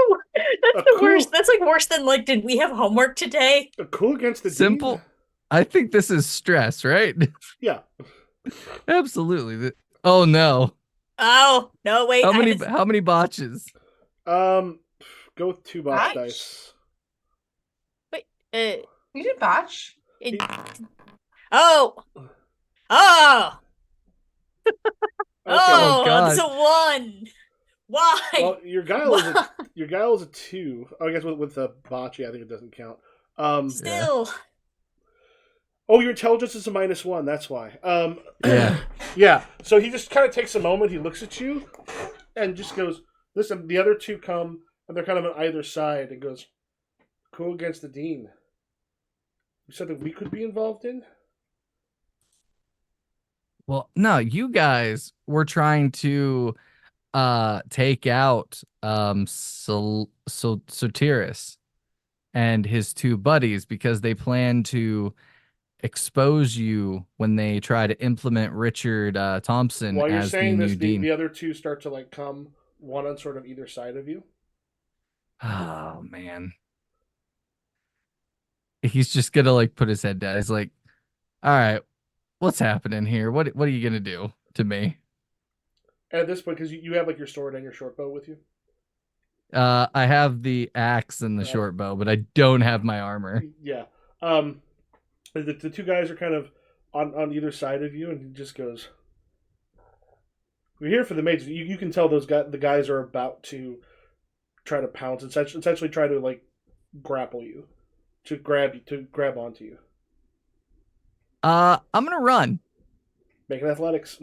the cool- worst. That's like worse than like, did we have homework today? A cool against the Simple. Dean? I think this is stress, right? Yeah. Absolutely. Oh no. Oh no! Wait. How many botches? Go with 2 botch Botch? dice. Wait. You did botch. Oh. Oh. Okay. Oh, God. it's a 1. Why? Well, your guile is a 2. Oh, I guess with the botch, yeah, I think it doesn't count. Still. Oh, your intelligence is a -1. That's why. Yeah. Yeah. So he just kind of takes a moment. He looks at you, and just goes, "Listen." The other 2 come, and they're kind of on either side, and goes, "Cool against the Dean. Something we could be involved in?" Well, no, you guys were trying to take out Sotiris and his 2 buddies because they plan to expose you when they try to implement Richard Thompson While you're as the saying new this, dean. the other 2 start to like come, one on sort of either side of you. Oh man. He's just gonna like put his head down. He's like, all right, what's happening here? What are you gonna do to me? And at this point, because you have like your sword and your short bow with you. I have the axe and the short bow, but I don't have my armor. Yeah. The 2 guys are kind of on either side of you, and he just goes, "We're here for the mages." You can tell the guys are about to try to pounce, essentially try to like grapple you, to grab onto you. I'm gonna run. Make an athletics.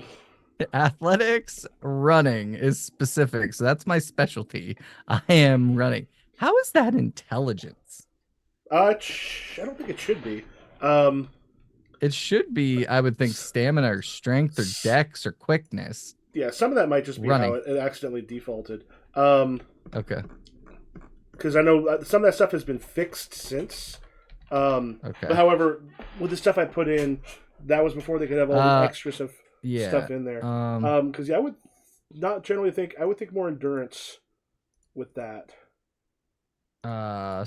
Athletics running is specific, so that's my specialty. I am running. How is that intelligence? I don't think it should be. It should be, I would think, stamina or strength or dex or quickness. Yeah, some of that might just be Running. how it accidentally defaulted. Okay. Because I know some of that stuff has been fixed since. Okay. But however, with the stuff I put in, that was before they could have all the extra stuff in there. Because I would not generally think. I would think more endurance with that.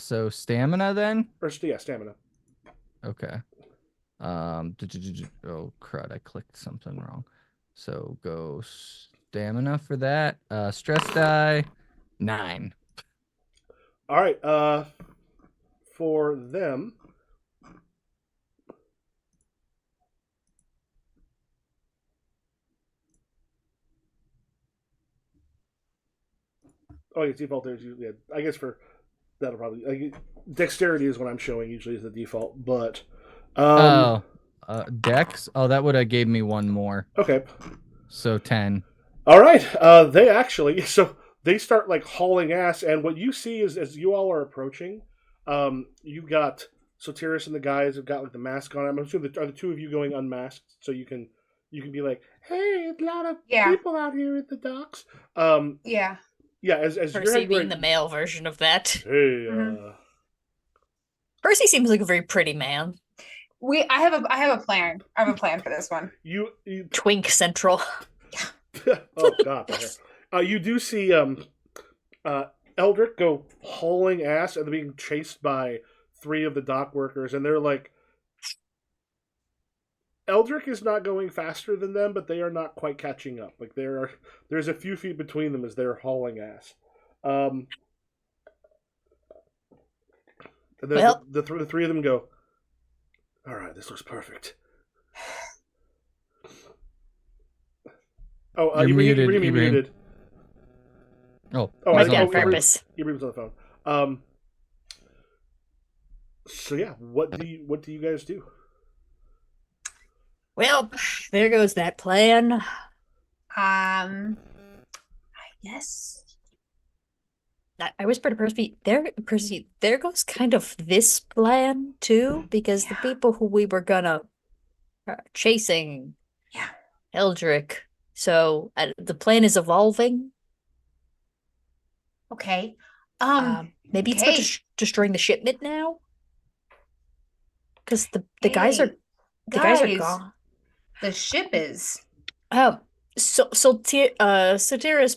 So stamina then? Or yeah, stamina. Okay. Oh crud! I clicked something wrong. So go stamina for that. Stress die 9. All right. For them. Oh, yeah, default there's usually. Yeah, I guess for that'll probably dexterity is what I'm showing usually as the default, but. Dex. Oh, that would have gave me 1 more. Okay. So 10. All right. They actually they start like hauling ass, and what you see is as you all are approaching, you got Sotiris and the guys have got like the mask on. I'm assuming are the 2 of you going unmasked, so you can be like, "Hey, it's a lot of people out here at the docks." Yeah. Yeah. As Percy being the male version of that. Hey. Percy seems like a very pretty man. I have a plan. I have a plan for this one. You Twink Central. oh god. You do see Eldrick go hauling ass and they're being chased by 3 of the dock workers, and they're like, Eldrick is not going faster than them, but they are not quite catching up. Like there's a few feet between them as they're hauling ass. And then the 3 of them go, "All right, this looks perfect." Oh, You're muted, Ibrahim muted. Oh, Might be on purpose. Ibrahim's on the phone. So yeah, what do you guys do? Well, there goes that plan. I guess. I whispered to Percy, there goes kind of this plan too, because the people who we were gonna chasing, Eldrick. So the plan is evolving. Okay. Maybe it's about destroying the shipment now, because the guys are gone. The ship is. Oh, Sotiris,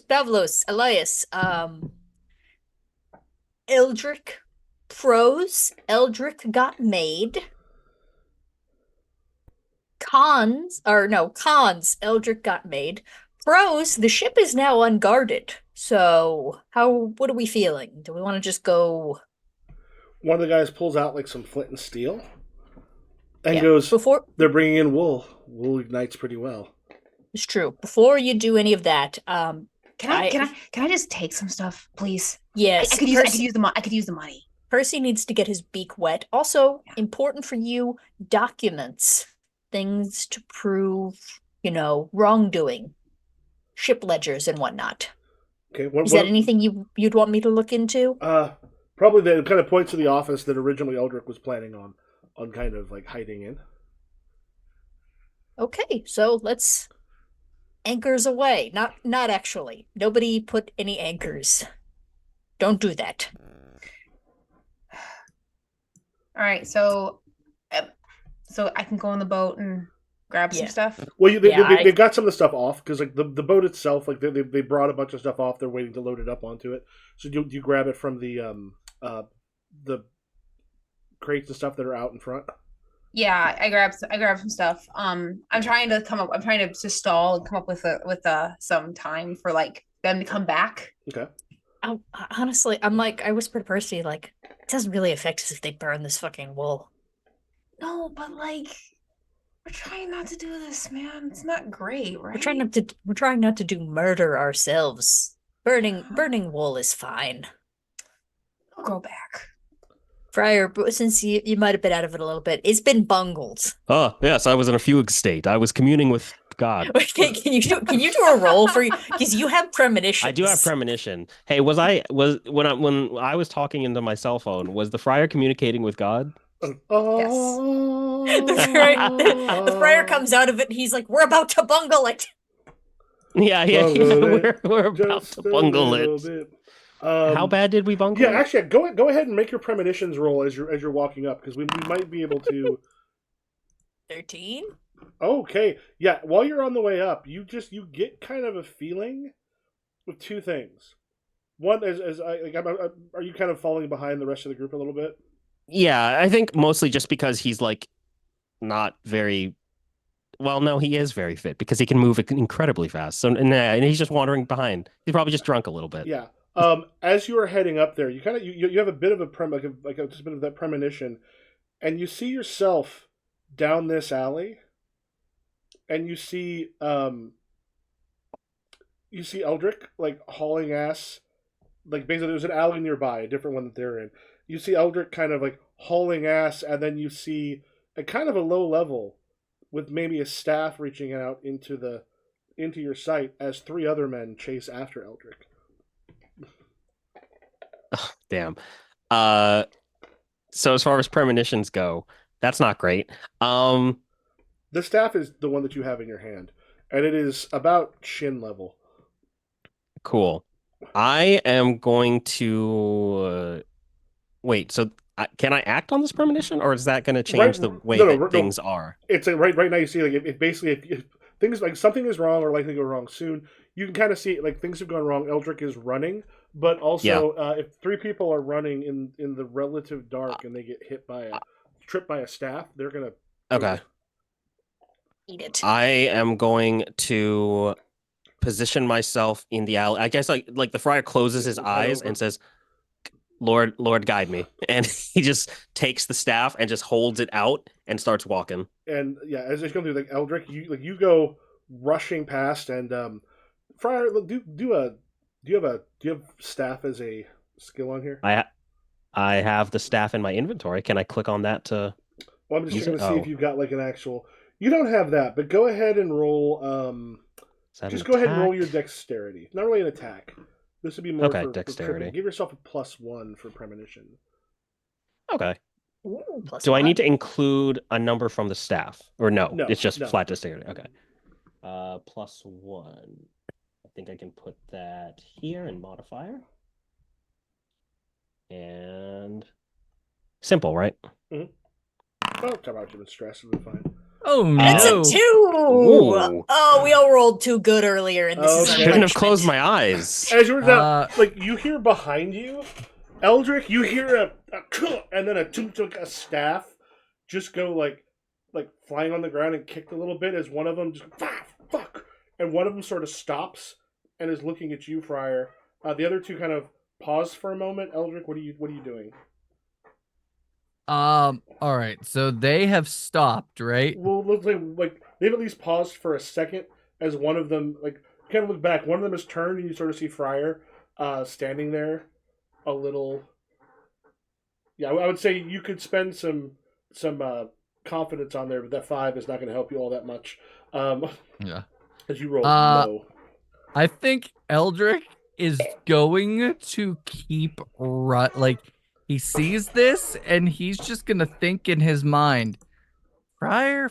Pavlos, Elias, Eldrick, Pros, Eldrick got made. Cons, Eldrick got made. Pros, the ship is now unguarded. So, what are we feeling? Do we want to just go One of the guys pulls out like some flint and steel and yeah, goes, before "They're bringing in wool. Wool ignites pretty well." it's true. Before you do any of that, Can I just take some stuff, please? yes, I could use the money. Percy needs to get his beak wet. Also, important for you, documents, things to prove, wrongdoing, ship ledgers and whatnot. Okay, Is that anything you'd want me to look into? Probably the kind of points to the office that originally Eldrick was planning on kind of like hiding in. Okay, so let's anchors away. Not actually. Nobody put any anchors. Don't do that. All right, so I can go on the boat and grab some stuff. Well, they've got some of the stuff off because like the boat itself, like they brought a bunch of stuff off. They're waiting to load it up onto it. So do you grab it from the crates and stuff that are out in front? Yeah, I grab some stuff. I'm trying to just stall and come up with some time for like them to come back. Okay. Honestly, I whispered to Percy, like, it doesn't really affect us if they burn this fucking wool. No, but like, we're trying not to do this, man. It's not great, right? We're trying not to do murder ourselves. Burning wool is fine. I'll go back. Friar, since you might have been out of it a little bit, it's been bungled. Oh, yes, I was in a fugue state. I was communing with God. Can you do a roll for you? Because you have premonition. I do have premonition. Hey, when I was talking into my cell phone, was the friar communicating with God? Yes. The friar comes out of it and he's like, "We're about to bungle it." Yeah. We're about to bungle it. How bad did we bungle? Yeah, actually, go ahead and make your premonitions roll as you're walking up because we might be able to. 13. Okay, yeah. While you're on the way up, you get kind of a feeling with two things. One is are you kind of falling behind the rest of the group a little bit? Yeah, I think mostly just because he's like not very. Well, no, he is very fit because he can move incredibly fast. So and he's just wandering behind. He's probably just drunk a little bit. Yeah. As you are heading up there, you kind of you have a bit of a just a bit of that premonition, and you see yourself down this alley, and you see Eldrick like hauling ass, like basically there's an alley nearby, a different one that they're in. You see Eldrick kind of like hauling ass, and then you see a kind of a low level with maybe a staff reaching out into your sight as three other men chase after Eldrick. Oh, damn. So as far as premonitions go, that's not great. The staff is the one that you have in your hand, and it is about chin level. Cool. I am going to wait. So can I act on this premonition, or is that going to change the way that things are? It's right now. You see, like if basically if things like something is wrong or likely to go wrong soon, you can kind of see like things have gone wrong. Eldrick is running, but also if three people are running in the relative dark and they get tripped by a staff, they're gonna eat it. I am going to position myself in the alley. I guess like the friar closes his eyes and says, Lord, guide me. And he just takes the staff and just holds it out and starts walking. And yeah, as he's going through, like Eldrick, you go rushing past, and Friar, do you have staff as a skill on here? I have the staff in my inventory. Can I click on that to? Well, I'm just going to see if you've got like an actual. You don't have that, but go ahead and roll. Just go ahead and roll your dexterity. Not really an attack. This would be more for dexterity. Give yourself a +1 for premonition. Okay. Ooh, Do I need to include a number from the staff? Or no, it's just no. flat dexterity. Okay. +1. I think I can put that here in modifier. And simple, right? Mm-hmm. Oh, talk about you with stress, it'll be fine. Oh That's no! a 2. Ooh. Oh, we all rolled too good earlier, and this is our Okay. Shouldn't have punishment. closed my eyes. As you're down, like you hear behind you, Eldrick, you hear a and then a staff just go like flying on the ground and kicked a little bit as one of them just fuck, and one of them sort of stops and is looking at you, Friar. The other two kind of pause for a moment. Eldrick, what are you doing? All right. So they have stopped, right? Well, looks like they've at least paused for a second as one of them kind of look back. One of them has turned and you sort of see Friar standing there, a little. Yeah, I would say you could spend some confidence on there, but that 5 is not going to help you all that much. Yeah. As you roll low. I think Eldrick is going to keep like he sees this and he's just gonna think in his mind, Friar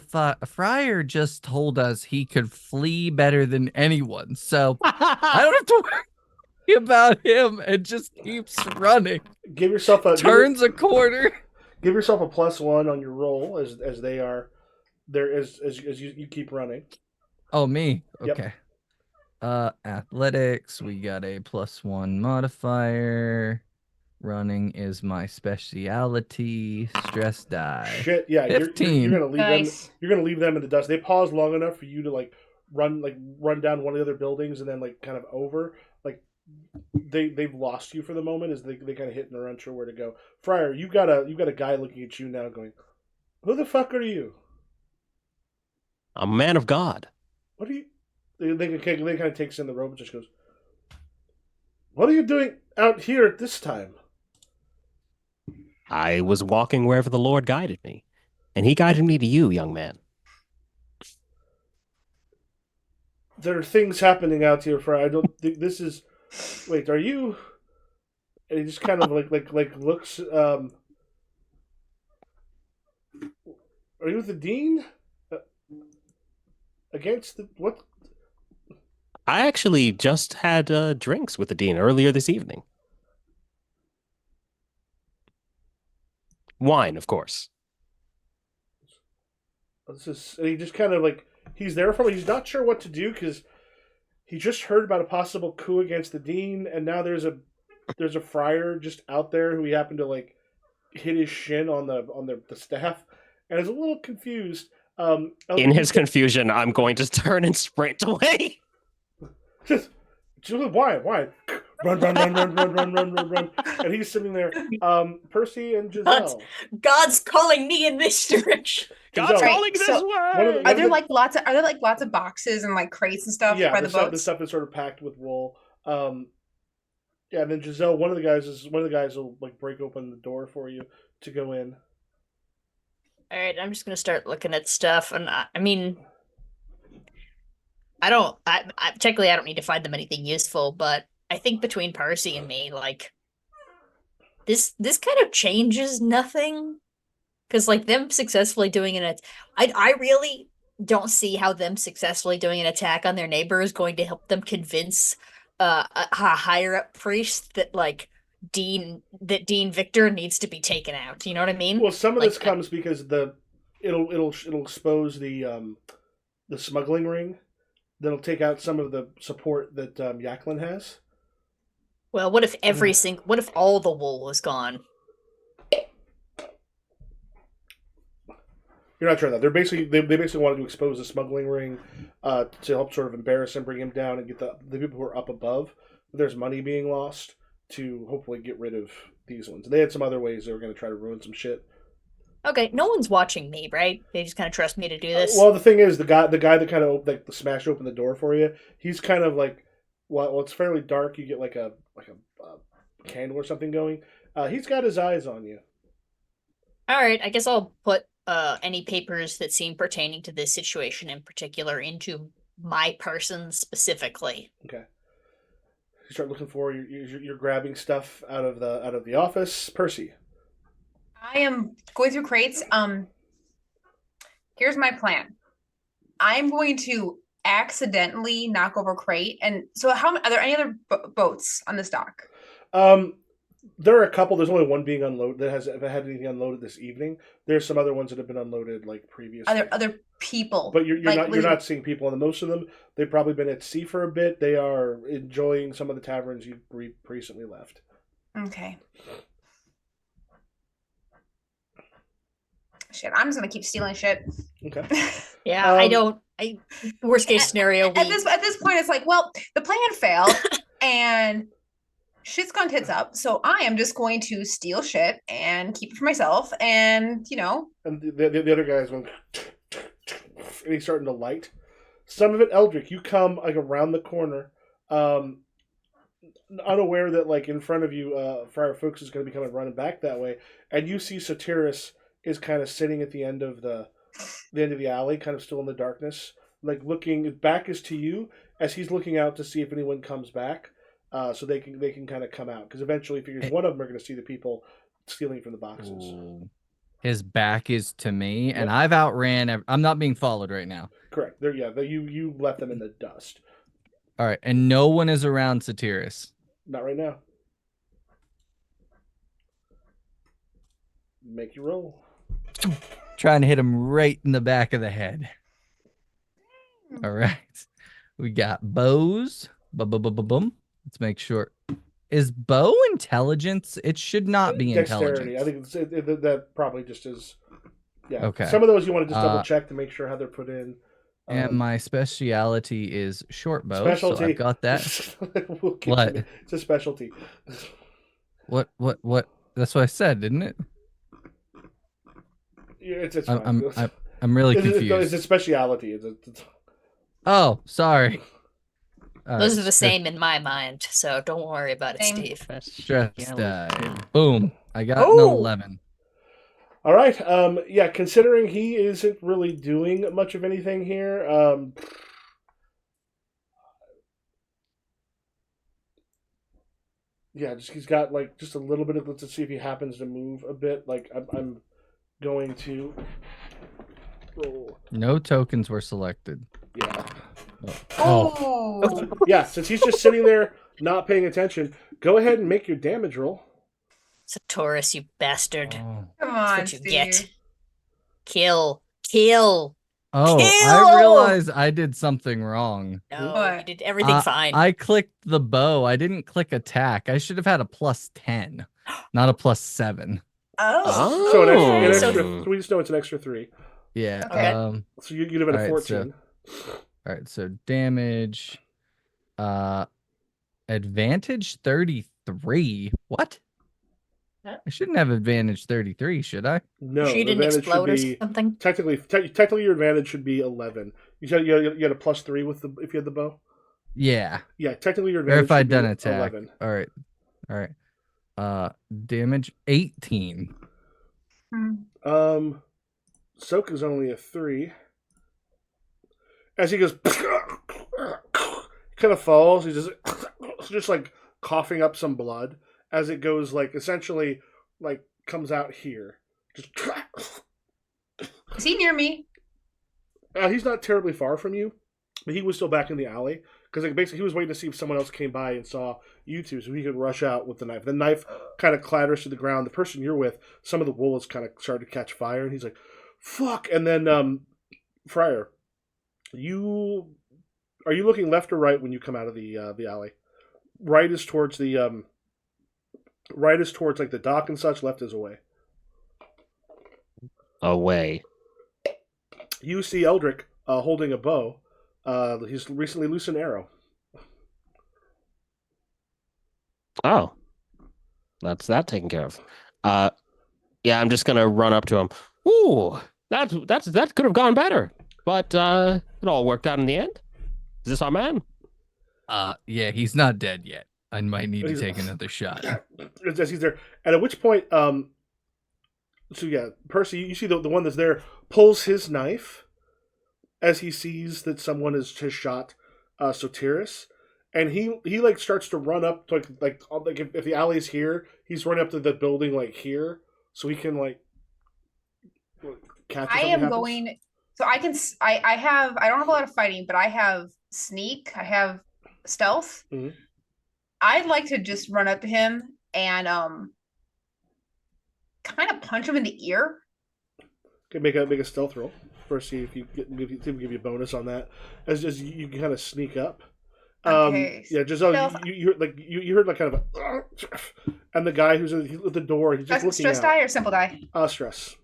just told us he could flee better than anyone, so I don't have to worry about him, and just keeps running. Give yourself a turns a corner. Give yourself a +1 on your roll as they are there as you keep running. Oh, me. Yep. Okay. Athletics, we got a +1 modifier. Running is my speciality. Stress die. Shit, yeah, 15. You're gonna leave Nice. them. You're gonna leave them in the dust. They pause long enough for you to run down one of the other buildings and then kind of over. They've lost you for the moment as they kind of hit and are unsure where to go. Friar, you got a guy looking at you now, going, "Who the fuck are you? I'm a man of God. What are you?" They kind of takes in the rope and just goes, "What are you doing out here at this time?" I was walking wherever the Lord guided me, and he guided me to you, young man. There are things happening out here, Friar. I don't think this is. Wait, are you? And he just kind of looks. Are you the dean? Against the what? I actually just had drinks with the dean earlier this evening. Wine, of course. This is. And he just kind of he's there for. He's not sure what to do because he just heard about a possible coup against the dean, and now there's a friar just out there who he happened to hit his shin on the staff, and is a little confused. In his confusion, I'm going to turn and sprint away. Just why? Run. And he's sitting there. Percy and Giselle. God's calling me in this direction. God's Right, calling this so way. Are there lots of boxes and crates and stuff Yeah, by the boats? the stuff is sort of packed with wool. Yeah, and then Giselle, one of the guys will break open the door for you to go in. All right, I'm just gonna start looking at stuff, and I mean, technically I don't need to find them anything useful, but I think between Percy and me, this kind of changes nothing, because them successfully doing I really don't see how them successfully doing an attack on their neighbor is going to help them convince a higher up priest that Dean Victor needs to be taken out. You know what I mean? Well, some of this comes because it'll expose the smuggling ring. That'll take out some of the support that Yaklin has. Well, what if what if all the wool was gone? You're not sure that they basically wanted to expose the smuggling ring to help sort of embarrass him, bring him down, and get the people who are up above. There's money being lost to hopefully get rid of these ones. They had some other ways they were going to try to ruin some shit. Okay, no one's watching me, right? They just kind of trust me to do this. Well, the thing is, the guy that kind of smashed open the door for you, he's kind of well, it's fairly dark. You get a candle or something going. He's got his eyes on you. All right, I guess I'll put any papers that seem pertaining to this situation in particular into my person specifically. Okay. You start looking for you're grabbing stuff out of the office. Percy. I am going through crates. Here's my plan. I'm going to accidentally knock over a crate, and so are there any other boats on this dock? There are a couple. There's only one being unloaded that has had anything unloaded this evening. There's some other ones that have been unloaded like previously. Other people, but you're like, you're not seeing people, and most of them they've probably been at sea for a bit. They are enjoying some of the taverns you recently left. Okay. Shit, I'm just gonna keep stealing shit. Okay. Yeah, worst case scenario. At this point, it's like, well, the plan failed, and shit's gone tits up. So I am just going to steal shit and keep it for myself, and And the other guy's going, and he's starting to light. Some of it, Eldrick, you come like around the corner, unaware that like in front of you, Friar Fuchs is going to be coming running back that way, and you see Sotiris is kind of sitting at the end of the alley, kind of still in the darkness, like looking. His back is to you as he's looking out to see if anyone comes back, so they can kind of come out, because eventually he figures one of them are going to see the people stealing from the boxes. Ooh. His back is to me, Yep. and I've outran. I'm not being followed right now. Correct. There, yeah. You left them in the dust. All right, and no one is around Sotiris. Not right now. Make you roll. Trying to hit him right in the back of the head. All right. We got bows. Boom. Let's make sure. Is bow intelligence? It should not be Dexterity. intelligence. I think that probably just is. Yeah. Okay. Some of those you want to just double check to make sure how they're put in. And my speciality is short bow. Specialty. So I've got that. What? It's a specialty. What? That's what I said, didn't it? Yeah, it's fine. I'm really confused. It's a speciality. Oh, sorry. Those are the same in my mind, so don't worry about it, Same. Steve. Stress die. Boom. I got an 11. All right. Yeah, considering he isn't really doing much of anything here, yeah, he's got like just a little bit of. Let's see if he happens to move a bit. Like I'm going to roll. No tokens were selected. Yeah. Oh. Yeah, since he's just sitting there not paying attention, go ahead and make your damage roll. Sotiris, you bastard. Oh. Come on, That's what you Steve. get. Kill. Oh, Kill! I realized I did something wrong. No, What? you did everything fine. I clicked the bow. I didn't click attack. I should have had a +10, not a +7. Oh. So Oh. an extra. We just know it's an extra 3. Yeah. Okay. So you'd have been a All right, 14. All right. So damage. Advantage 33. What? Huh? I shouldn't have advantage 33, should I? No, she the didn't advantage explode or should be something. technically your advantage should be 11. You said you had a +3 with if you had the bow. Yeah. Yeah, technically your Or advantage. if I'd should be done attack. 11. All right. Damage 18. Soak is only a 3. As he goes, kind of falls. He's just like coughing up some blood as it goes, like essentially like comes out here. Just Is he near me? he's not terribly far from you, but he was still back in the alley because like basically he was waiting to see if someone else came by and saw you two, so he could rush out with the knife. The knife kind of clatters to the ground. The person you're with, some of the wool has kind of started to catch fire, and he's like, "Fuck!" And then Friar, are you looking left or right when you come out of the alley? Right is towards the like the dock and such. Left is away. Away. You see Eldrick holding a bow. He's recently loosed an arrow. Oh, that's that taken care of. Yeah, I'm just gonna run up to him. Ooh, that could have gone better, but it all worked out in the end. Is this our man? Yeah, he's not dead yet. I might need to take another shot. As he's there, and at which point, so yeah, Percy, you see the one that's there pulls his knife as he sees that someone has just shot Sotiris, and he like starts to run up to like if the alley's here, he's running up to the building like here, so he can like catch. I am going. So I can. I have. I don't have a lot of fighting, but I have sneak. I have stealth. Mhm. I'd like to just run up to him and kind of punch him in the ear. Okay, make a stealth roll. First, see if you give you a bonus on that. As you kind of sneak up. Okay. Yeah, Giselle, you heard like kind of a, and the guy who's at the door, he's just looking stress out. die or simple die? Stress.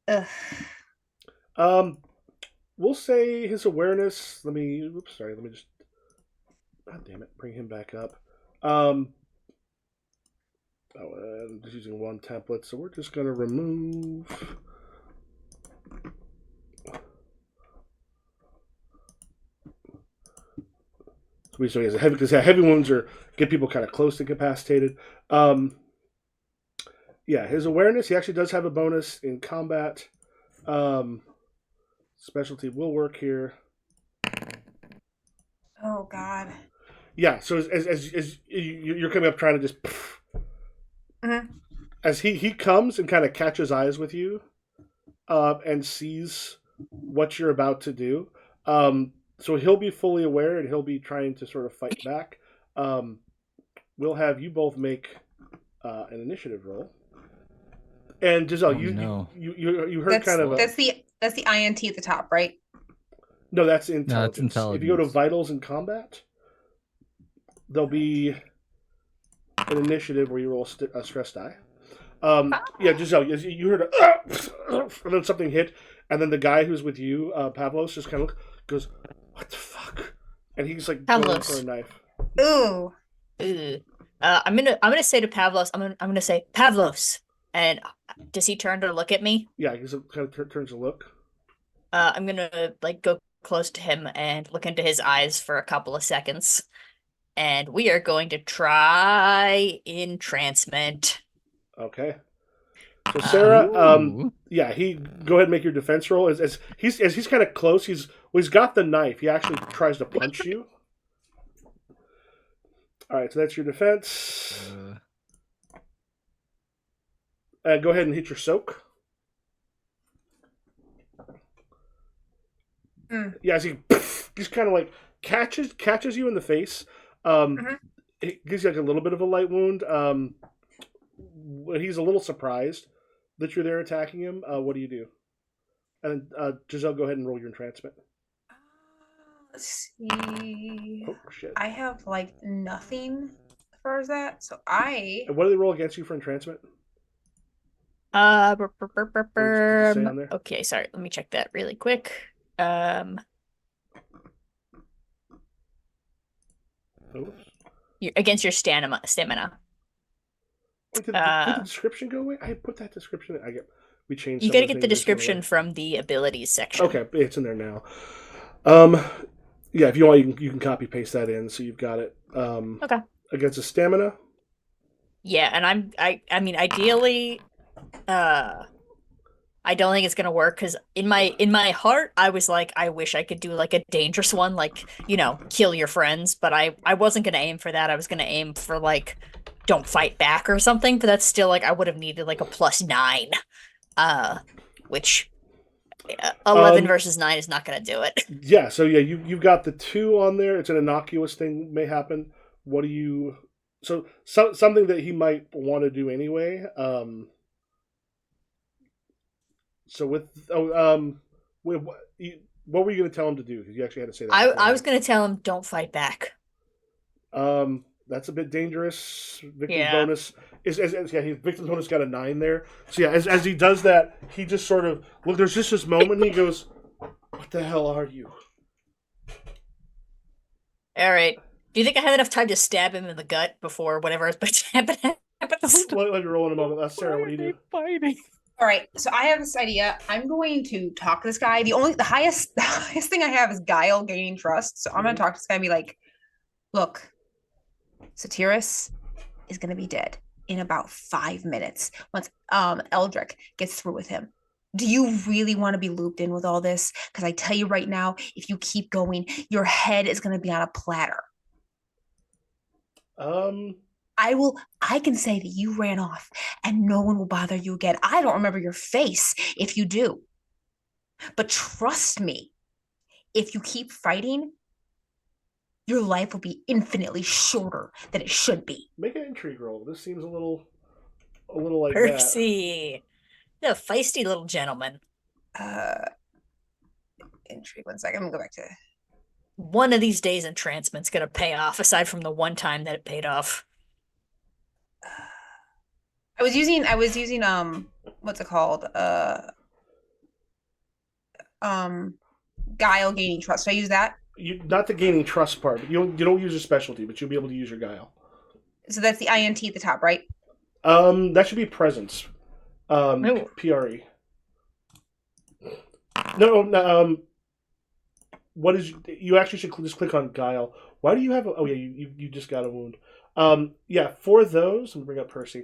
Ugh. We'll say his awareness. Let me just. God damn it! Bring him back up. I'm just using one template, so we're just gonna remove. So he has a heavy, because heavy wounds get people kind of close to incapacitated. Yeah, his awareness. He actually does have a bonus in combat. Specialty will work here. Oh God. Yeah. So as you're coming up, trying to just. As he comes and kind of catches eyes with you, and sees what you're about to do. So he'll be fully aware and he'll be trying to sort of fight back. We'll have you both make an initiative roll. And Giselle, you heard that's the INT at the top, right? No, that's intelligence. No, that's intelligence. If you go to vitals and combat, there'll be an initiative where you roll a stress die. Yeah, Giselle, you heard and then something hit, and then the guy who's with you, Pavlos, just kind of goes, "What the fuck?" And he's like going for a knife. Ooh. I'm gonna say to Pavlos, I'm gonna say, Pavlos, and does he turn to look at me? Yeah, he kind of turns to look. I'm gonna go close to him and look into his eyes for a couple of seconds, and we are going to try entrancement. Okay. So Sarah, yeah, go ahead and make your defense roll. As he's kind of close, he's got the knife. He actually tries to punch you. All right, so that's your defense. Go ahead and hit your soak. Yeah, as he just kind of like catches you in the face. It gives you like a little bit of a light wound. He's a little surprised that you're there attacking him. What do you do? And Giselle, go ahead and roll your entrancement. Let's see. Oh shit! I have nothing as far as that, so And what do they roll against you for entrancement? Okay, sorry. Let me check that really quick. Against your stamina. Wait, did the description go away? I put that description. We changed. You gotta get the description from the abilities section. Okay, it's in there now. Yeah, if you want, you can copy paste that in, so you've got it. Okay. Against a stamina. Yeah, and I mean, ideally, I don't think it's gonna work because in my heart, I was like, I wish I could do a dangerous one, kill your friends, but I wasn't gonna aim for that. I was gonna aim for don't fight back or something, but that's still I would have needed a +9, which 11 versus 9 is not gonna do it. Yeah, so yeah, you've got the 2 on there. It's an innocuous thing may happen. What do you? So something that he might want to do anyway. So what were you going to tell him to do? Because you actually had to say that. I was going to tell him don't fight back. That's a bit dangerous. Victim's bonus his victim's bonus got a 9 there. So yeah, as he does that, he just sort of look. There's just this moment. He goes, "What the hell are you?" All right. Do you think I had enough time to stab him in the gut before whatever is about to happen happens? Let me roll in a moment. Sarah, what do you do? Fighting. All right, so I have this idea. I'm going to talk to this guy. The highest thing I have is guile, gaining trust. So I'm going to talk to this guy and be like, "Look, Satiris is going to be dead in about 5 minutes once Eldrick gets through with him. Do you really want to be looped in with all this? Because I tell you right now, if you keep going, your head is going to be on a platter." I can say that you ran off and no one will bother you again. I don't remember your face if you do. But trust me, if you keep fighting, your life will be infinitely shorter than it should be. Make an intrigue roll. This seems a little like Percy, the feisty little gentleman. Intrigue. 1 second. I'm gonna go back to. One of these days, entrancement is gonna pay off. Aside from the one time that it paid off. I was using what's it called? Guile gaining trust. Should I use that? Not the gaining trust part. But you don't use your specialty, but you'll be able to use your guile. So that's the INT at the top, right? That should be presence. PRE. No. What is you actually should just click on guile. Why do you have? Oh yeah, you just got a wound. Yeah, for those, I'm gonna bring up Percy.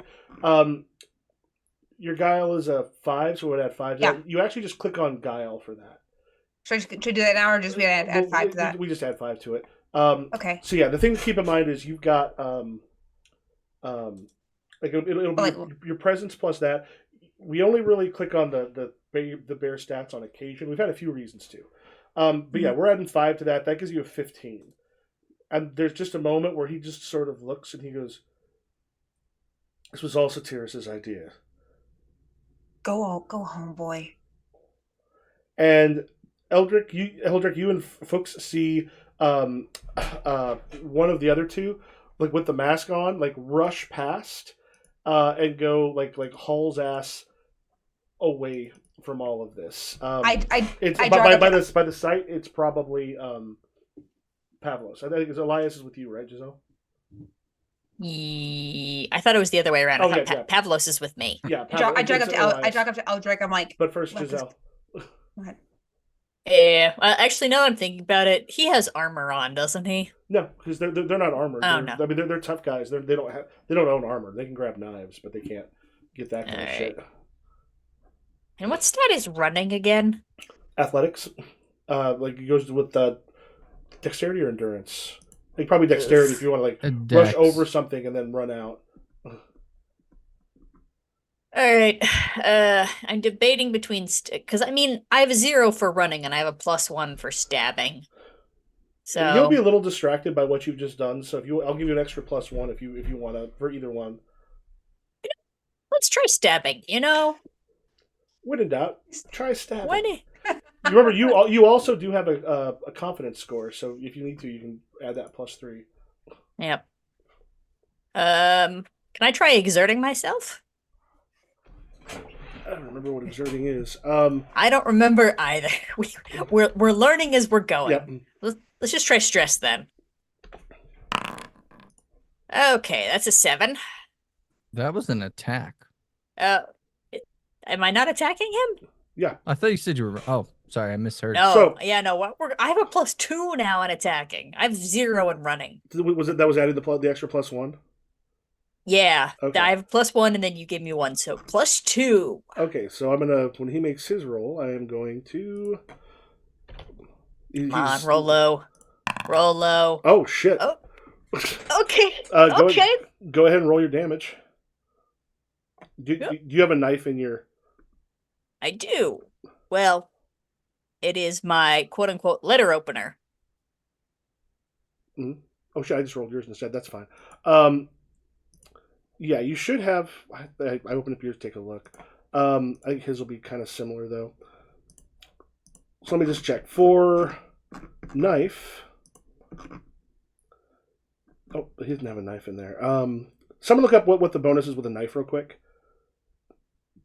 Your guile is a 5, so it would add 5. Yeah. You actually just click on guile for that. Should I do that now, or just we add 5 to that? We just add 5 to it. Okay. So yeah, the thing to keep in mind is you've got like it'll be your presence plus that. We only really click on the bear stats on occasion. We've had a few reasons to. But yeah, we're adding 5 to that. That gives you a 15. And there's just a moment where he just sort of looks and he goes, "This was also Tyrus's idea." Go home, boy. And Eldrick, you and Fuchs see one of the other two, like with the mask on, like rush past and go like hauls ass away from all of this. By the site, it's probably Pavlos. I think Elias is with you, right, Giselle? I thought it was the other way around. I thought Pavlos is with me. Yeah, I drag up to Eldrick. I'm like, but first, Giselle. Go ahead. Yeah. Actually, now I'm thinking about it. He has armor on, doesn't he? No, because they're not armored. Oh, no. I mean, they're tough guys. They don't own armor. They can grab knives, but they can't get that kind of shit. And what stat is running again? Athletics. Like it goes with dexterity or endurance. Like probably dexterity if you want to like rush over something and then run out. All right. I'm debating between because I mean I have a 0 for running and I have a +1 for stabbing. So you'll be a little distracted by what you've just done. So I'll give you an extra +1 if you want to for either one. Let's try stabbing. When in doubt, try stabbing. When Remember, you also do have a confidence score, so if you need to, you can add that +3. Yep. Can I try exerting myself? I don't remember what exerting is. I don't remember either. We're learning as we're going. Yep. Let's just try stress then. Okay, that's a 7. That was an attack. Am I not attacking him? Yeah. I thought you said you were. Oh, sorry, I misheard. No, I have a +2 now in attacking. I have 0 in running. Was it that was added the extra +1? Yeah, okay. I have a +1, and then you give me 1, so +2. Okay, so I'm gonna when he makes his roll, I am going to. Come on, roll low. Roll low. Oh shit. Oh. Okay. Go ahead and roll your damage. Do you have a knife in your? I do. Well, it is my quote-unquote letter opener. Mm-hmm. Oh shit! I just rolled yours instead. That's fine. Yeah, you should have. I opened up yours to take a look. I think his will be kind of similar though. So let me just check for knife. Oh, he doesn't have a knife in there. Someone look up what the bonus is with a knife real quick.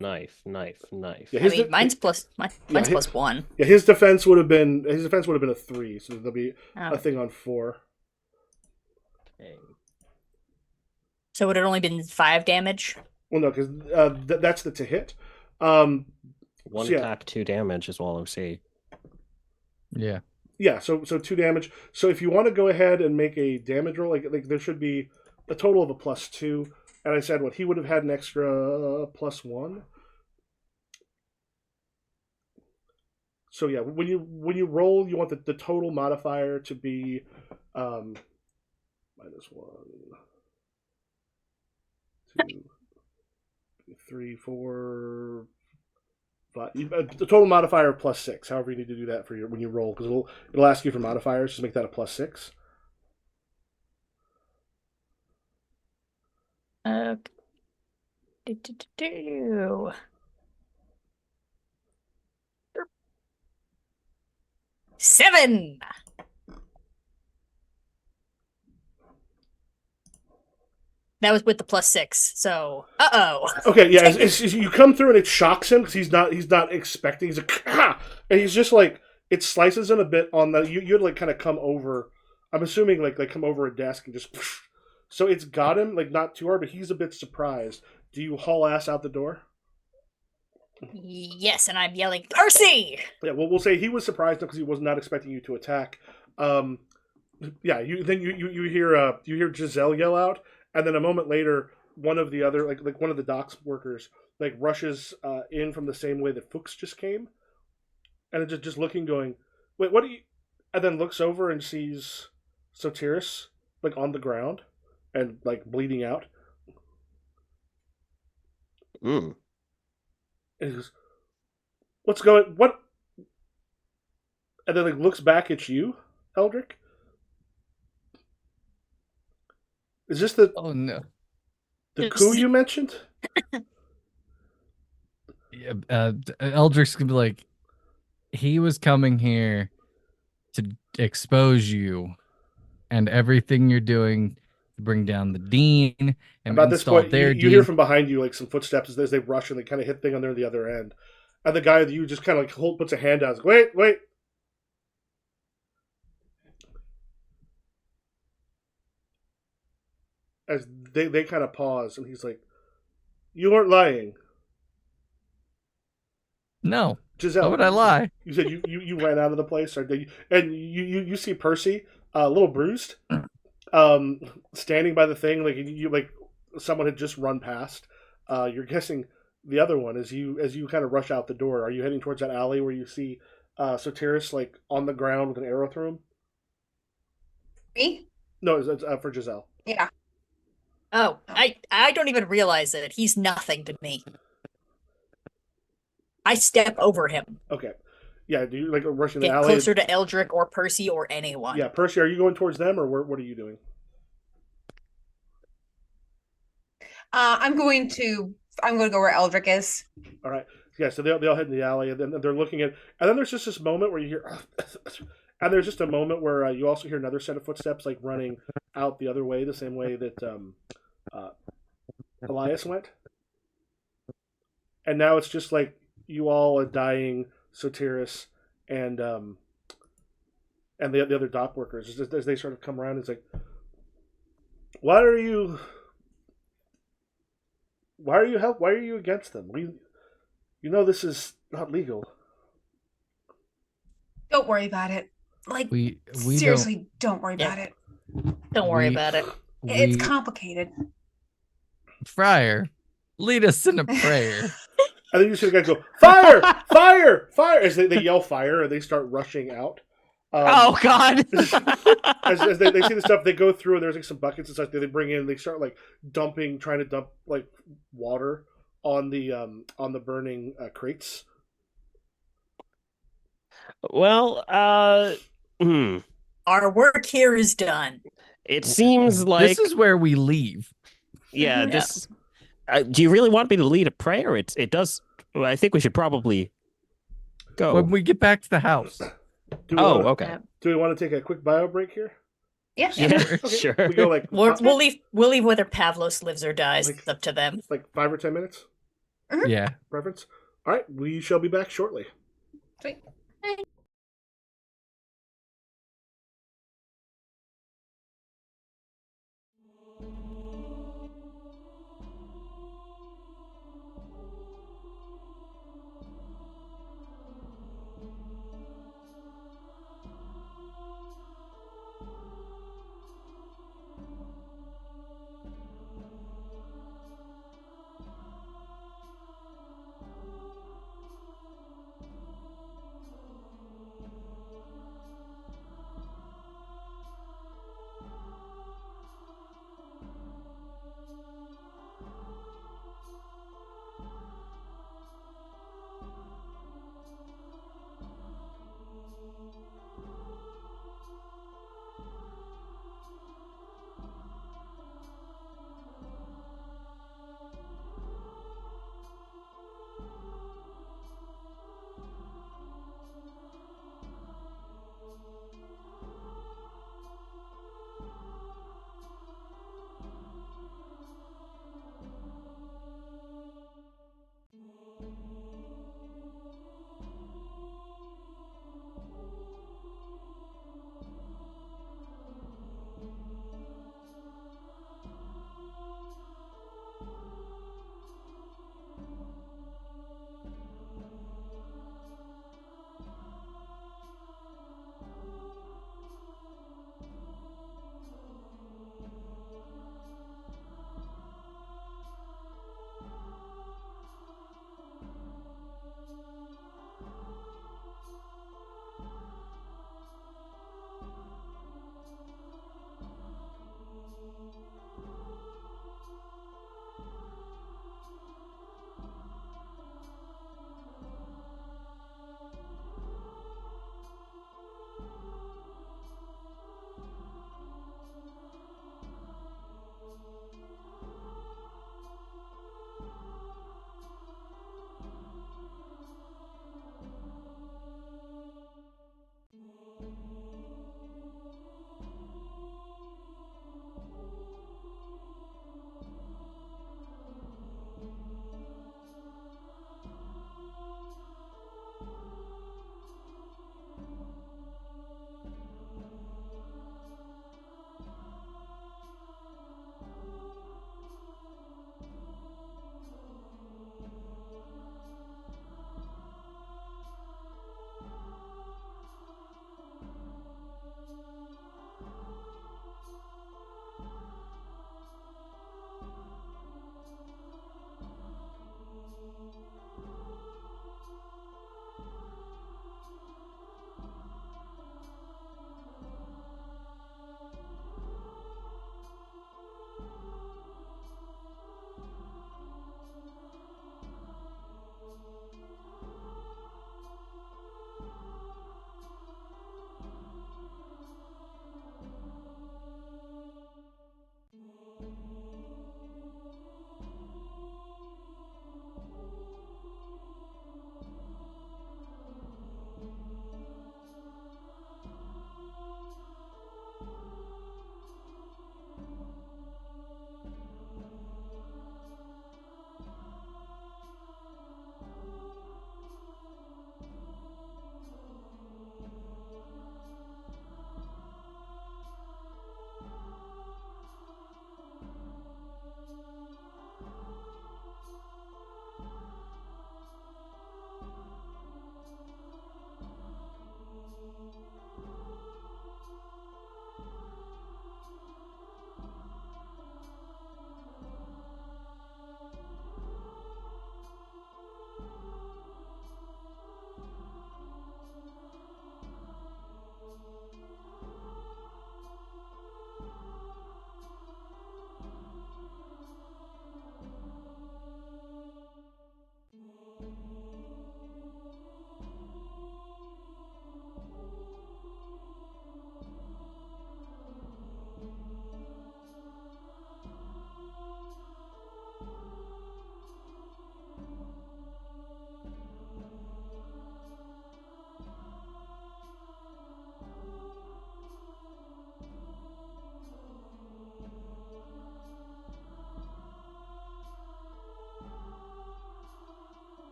Knife. Yeah, mine's +1. Yeah, his defense would have been a 3, so there'll be a thing on 4. Okay. So would it only been 5 damage? Well, no, because that's the to hit. One attack, 2 damage is all I see. Yeah. Yeah, so 2 damage. So if you want to go ahead and make a damage roll, like there should be a total of a +2. And I said what he would have had an extra +1. So yeah, when you roll, you want the total modifier to be -1, 2, 3, 4, 5. The total modifier +6. However, you need to do that for when you roll, because it'll ask you for modifiers. Just make that a +6. Do. 7. That was with the +6. So, Okay, yeah, you come through and it shocks him because he's not expecting. He's like, ah! And he's just like, it slices him a bit on the. You'd like kind of come over. I'm assuming like come over a desk and just. So it's got him like not too hard, but he's a bit surprised. Do you haul ass out the door? Yes, and I'm yelling, Percy! Yeah, well, we'll say he was surprised because he was not expecting you to attack. Yeah, you hear Giselle yell out, and then a moment later, one of the other like one of the docks workers like rushes in from the same way that Fuchs just came, and just looking, going, "Wait, what are you?" And then looks over and sees Sotiris like on the ground and like bleeding out. Mm. And he goes, "What's going? What?" And then like looks back at you, Eldrick. Is this the Oh no. coup you mentioned? Yeah, Eldrick's gonna be like, he was coming here to expose you and everything you're doing to bring down the dean and About this install point, their you hear dean. from behind you like some footsteps as they rush and they kind of hit thing on the other end. And the guy that you just kind of like puts a hand out. Like, wait. As they kind of pause, and he's like, "You weren't lying, No. Giselle." Why would I lie? You said you ran out of the place, or and you see Percy, a little bruised, standing by the thing, like you like someone had just run past. You're guessing the other one as you kind of rush out the door. Are you heading towards that alley where you see Sotiris like on the ground with an arrow through him? Me? No, it's for Giselle. Yeah. Oh, I don't even realize it. He's nothing to me. I step over him. Okay. Yeah, do you like rushing the Get alley? closer to Eldrick or Percy or anyone. Yeah, Percy, are you going towards them or what are you doing? I'm going to go where Eldrick is. All right. Yeah, so they all head in the alley and then they're looking at, and then there's just this moment where you hear, and there's just a moment where you also hear another set of footsteps like running out the other way, the same way that Elias went. And now it's just like you all are dying Sotiris and the other dock workers as they sort of come around. It's like, why are you against them? You know this is not legal. Don't worry about it. Like, We seriously, don't worry about it. Don't worry about it. It's complicated. Friar, lead us in a prayer. And then you see the guys go, fire! Fire! Fire! As they yell fire and they start rushing out. Oh God! as they see the stuff, they go through and there's like some buckets and stuff that they bring in. They start like trying to dump like water on the burning crates. Well, Our work here is done. it seems like This is where we leave. yeah. This. Do you really want me to lead a prayer? It does. Well, I think we should probably go. When we get back to the house. Okay. Do we want to take a quick bio break here? Yeah. Yeah, Okay. sure. We go like We'll leave whether Pavlos lives or dies. Like- It's up to them. like 5 or 10 minutes Yeah. preference. All right, we shall be back shortly. Sweet.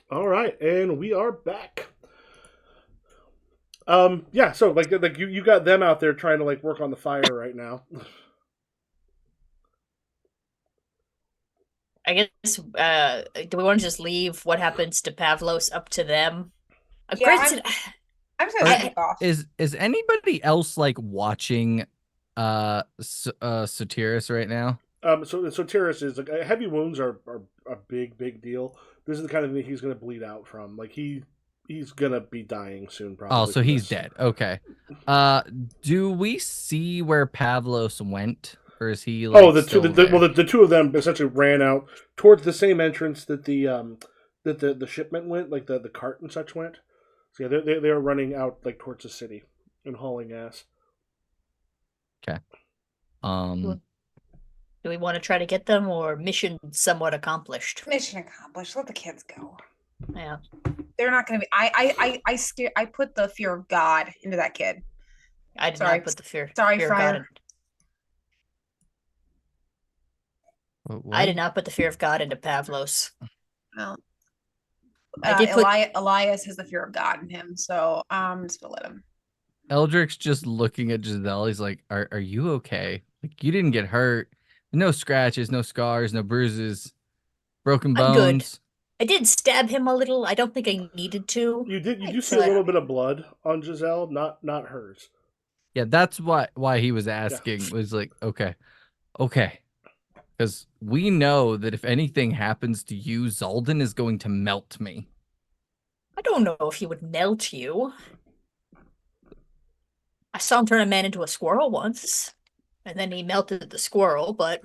All right, and we are back. Yeah, so like you got them out there trying to like work on the fire right now. I guess. Do we want to just leave what happens to Pavlos up to them? Yeah, Granted, I'm just gonna sneak off. Is anybody else like watching Sotiris right now? So Terrace is like heavy wounds are a big deal. This is the kind of thing he's going to bleed out from. Like he's going to be dying soon, probably. Oh, so from he's this. dead. Okay. Do we see where Pavlos went, or is he like? Oh, still the there? the two of them essentially ran out towards the same entrance that the shipment went, like the cart and such went. So yeah, they're running out like towards the city and hauling ass. Okay. do we want to try to get them, or mission somewhat accomplished? Mission accomplished. Let the kids go. Yeah. They're not gonna be. I put the fear of God into that kid. I did Sorry. not put the fear. Sorry, fear of Friar. God What? I did not put the fear of God into Pavlos. Well, I did put. Elias has the fear of God in him, so I'm just gonna let him. Eldrick's just looking at Giselle. He's like, "Are you okay? Like you didn't get hurt. No scratches, no scars, no bruises, broken I'm good. bones." I did stab him a little. I don't think I needed to. You do Right, see a but- little bit of blood on Giselle, not hers. Yeah, that's why he was asking. Was like, okay, because we know that if anything happens to you, Zaldan is going to melt me. I don't know if he would melt you. I saw him turn a man into a squirrel once, and then he melted the squirrel, but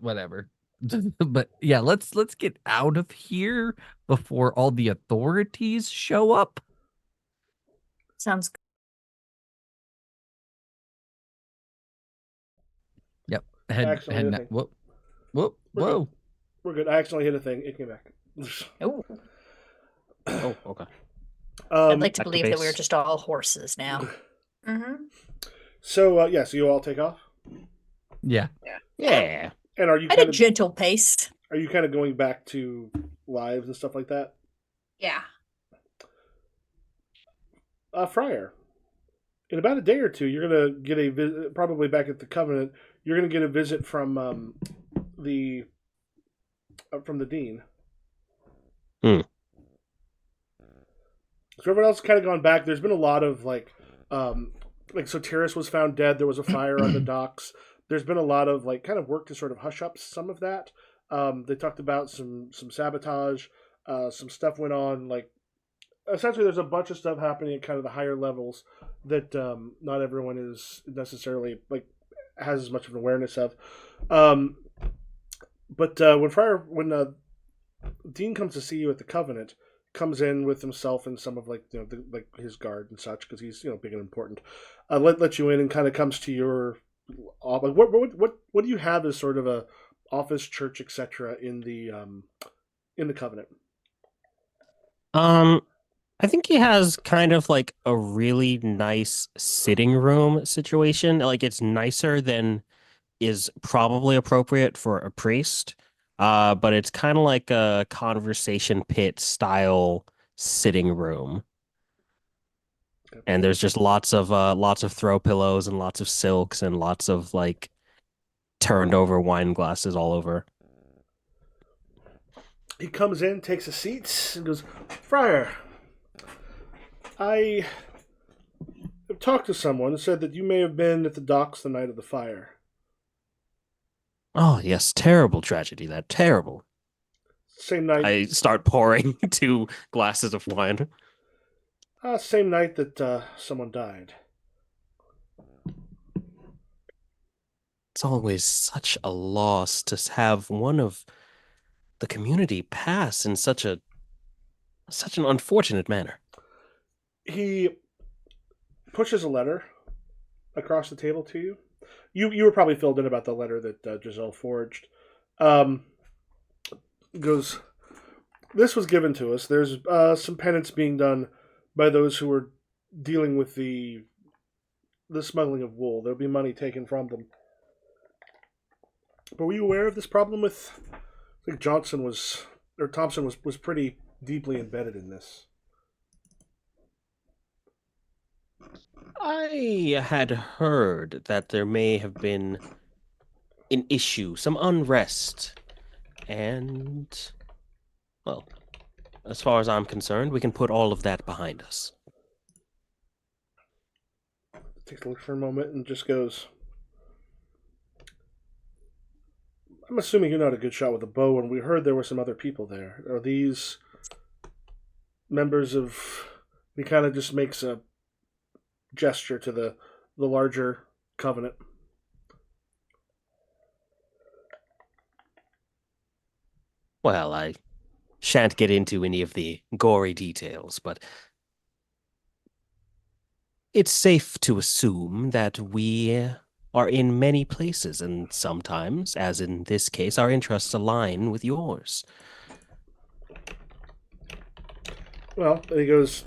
Whatever. But yeah, let's get out of here before all the authorities show up. sounds good. Yep. Accidentally hit a thing. Whoop. We're good. Whoa. We're good. I accidentally hit a thing. It came back. Oh, Oh, okay. I'd like to back to believe that we're base. just all horses now. Mm-hmm. So yeah, so you all take off, Yeah. Yeah. and are you At kind a of gentle pace. going back to lives and stuff like that? Yeah. Friar, in about a day or two, you're gonna get a visit. Probably back at the Covenant, you're gonna get a visit from the dean. So everyone else has kind of gone back. There's been a lot of like Sotiris was found dead. There was a fire on the docks. There's been a lot of like kind of work to sort of hush up some of that. They talked about some sabotage. Some stuff went on. Like essentially, there's a bunch of stuff happening at kind of the higher levels that not everyone is necessarily like has as much of an awareness of. But when Dean comes to see you at the Covenant, comes in with himself and some of like like his guard and such because he's big and important. Let you in and kind of comes to your what do you have as sort of a office, church, etc. in the Covenant? I think he has kind of like a really nice sitting room situation. Like it's nicer than is probably appropriate for a priest. But it's kind of like a conversation pit style sitting room. And there's just lots of throw pillows and lots of silks and lots of like turned over wine glasses all over. He comes in, takes a seat, and goes, "Friar, I have talked to someone who said that you may have been at the docks the night of the fire." Oh, yes, terrible tragedy, that terrible. Same night. I start pouring 2 glasses of wine. Same night that someone died. It's always such a loss to have one of the community pass in such an unfortunate manner. He pushes a letter across the table to you. You were probably filled in about the letter that Giselle forged. Goes, "This was given to us. There's some penance being done by those who are dealing with the smuggling of wool. There'll be money taken from them. But were you aware of this problem with I think Thompson was pretty deeply embedded in this. I had heard that there may have been an issue, some unrest, and, well, as far as I'm concerned, we can put all of that behind us. Takes a look for a moment and just goes, I'm assuming you're not a good shot with a bow, and we heard there were some other people there. Are these members of... He kind of just makes a gesture to the larger covenant. Well, I shan't get into any of the gory details, but it's safe to assume that we are in many places, and sometimes, as in this case, our interests align with yours. Well, and he goes,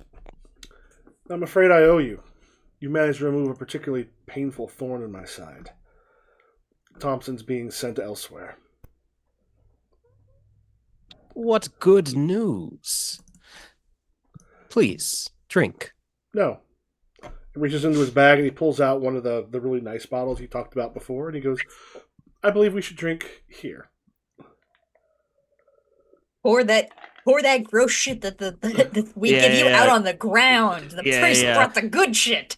I'm afraid I owe you. You managed to remove a particularly painful thorn in my side. Thompson's being sent elsewhere. What good news. Please, drink. No. He reaches into his bag and he pulls out one of the really nice bottles he talked about before, and he goes, I believe we should drink here. Pour that gross shit that we give you out on the ground. The priest brought the good shit.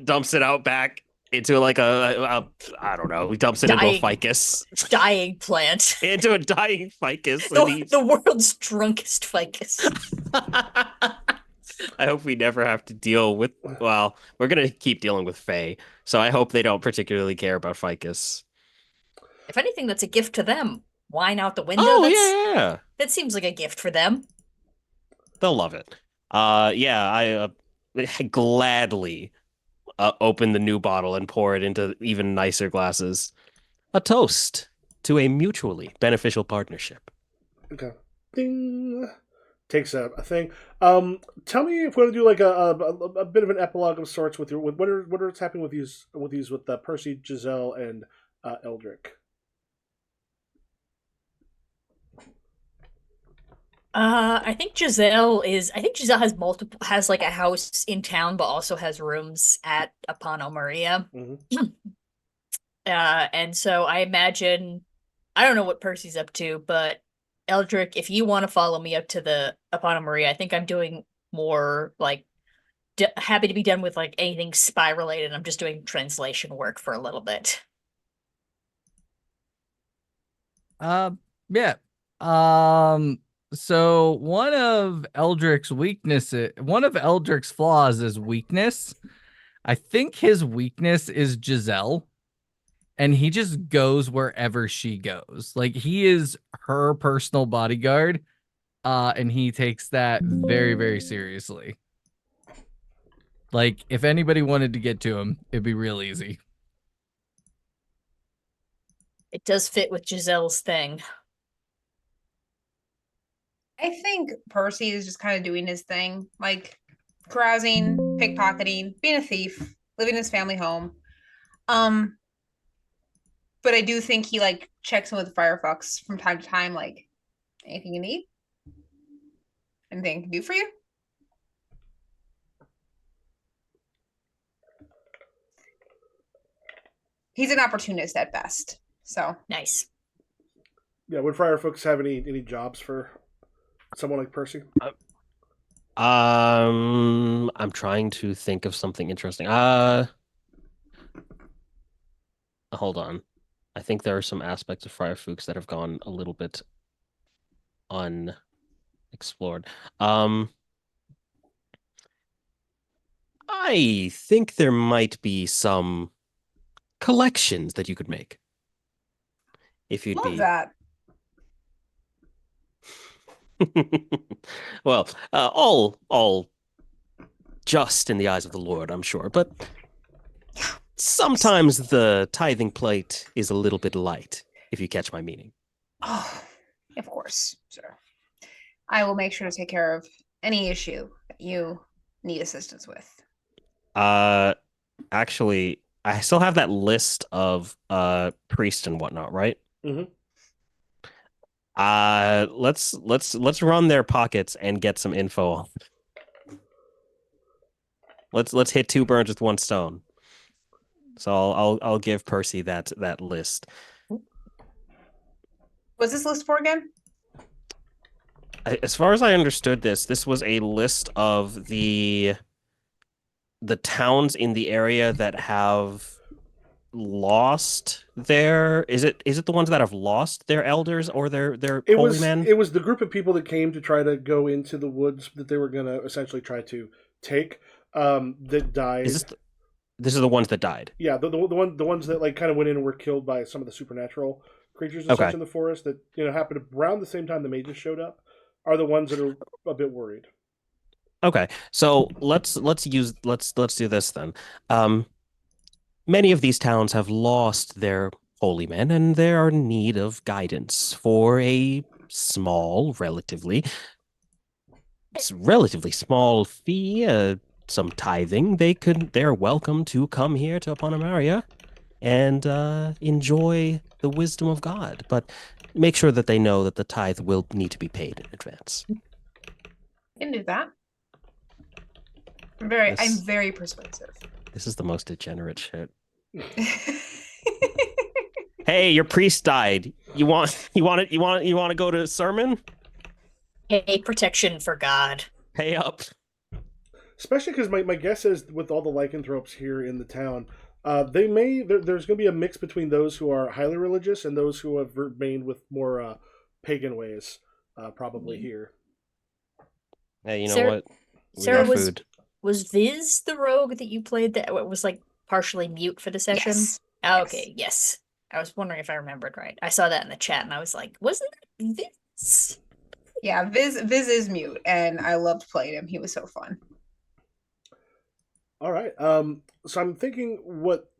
Dumps it out back into like a I don't know. He dumps it into a ficus. Dying plant. Into a dying ficus. The world's drunkest ficus. I hope we never have to deal with... Well, we're going to keep dealing with Fae, so I hope they don't particularly care about ficus. If anything, that's a gift to them. Wine out the window? Oh, yeah. That seems like a gift for them. They'll love it. I gladly open the new bottle and pour it into even nicer glasses. A toast to a mutually beneficial partnership. Okay. Ding. Takes a thing. Tell me if we're gonna do like a bit of an epilogue of sorts with what's happening with these with Percy, Giselle, and Eldrick. I think Giselle has like a house in town, but also has rooms at Apano Maria. Mm-hmm. And so I imagine, I don't know what Percy's up to, but Eldrick, if you want to follow me up to the Apano Maria, I think I'm doing more like happy to be done with like anything spy related. I'm just doing translation work for a little bit. Yeah. So one of Eldrick's flaws is weakness. I think his weakness is Giselle, and he just goes wherever she goes. Like, he is her personal bodyguard, and he takes that very, very seriously. Like, if anybody wanted to get to him, it'd be real easy. It does fit with Giselle's thing. I think Percy is just kind of doing his thing, like carousing, pickpocketing, being a thief, living in his family home. But I do think he like checks in with Firefox from time to time, like, anything you need? Anything I can do for you? He's an opportunist at best. So nice. Yeah, would Firefox have any jobs for someone like Percy? I'm trying to think of something interesting. Hold on. I think there are some aspects of Friar Fuchs that have gone a little bit unexplored. I think there might be some collections that you could make. If you'd love be that. Well, all just in the eyes of the Lord, I'm sure, but sometimes the tithing plate is a little bit light, if you catch my meaning. Oh, of course, sir. I will make sure to take care of any issue that you need assistance with. Actually, I still have that list of priest and whatnot, right? Mm-hmm. Let's run their pockets and get some info. Let's hit two birds with one stone. So I'll give Percy that list. What's this list for again? As far as I understood this was a list of the towns in the area that have lost their is it the ones that have lost their elders or their holy men? It was the group of people that came to try to go into the woods that they were going to essentially try to take that died. This is the ones that died. Yeah, the ones that like kind of went in and were killed by some of the supernatural creatures and such in the forest that happened around the same time the mages showed up are the ones that are a bit worried. Okay, so let's do this then. Many of these towns have lost their holy men, and they are in need of guidance for a relatively small fee, some tithing. They're welcome to come here to Panamaria and enjoy the wisdom of God, but make sure that they know that the tithe will need to be paid in advance. Can do that. I'm very persuasive. This is the most degenerate shit. Hey, your priest died. You want to go to sermon? Pay protection for God. Pay up. Especially because my guess is with all the lycanthropes here in the town, there's going to be a mix between those who are highly religious and those who have remained with more pagan ways, probably here. Hey, you know what? Sarah, was Viz the rogue that you played that was like partially mute for the session? Yes. Oh, okay, yes. I was wondering if I remembered right. I saw that in the chat and I was like, wasn't that Viz? Yeah, Viz is mute, and I loved playing him. He was so fun. All right. So I'm thinking what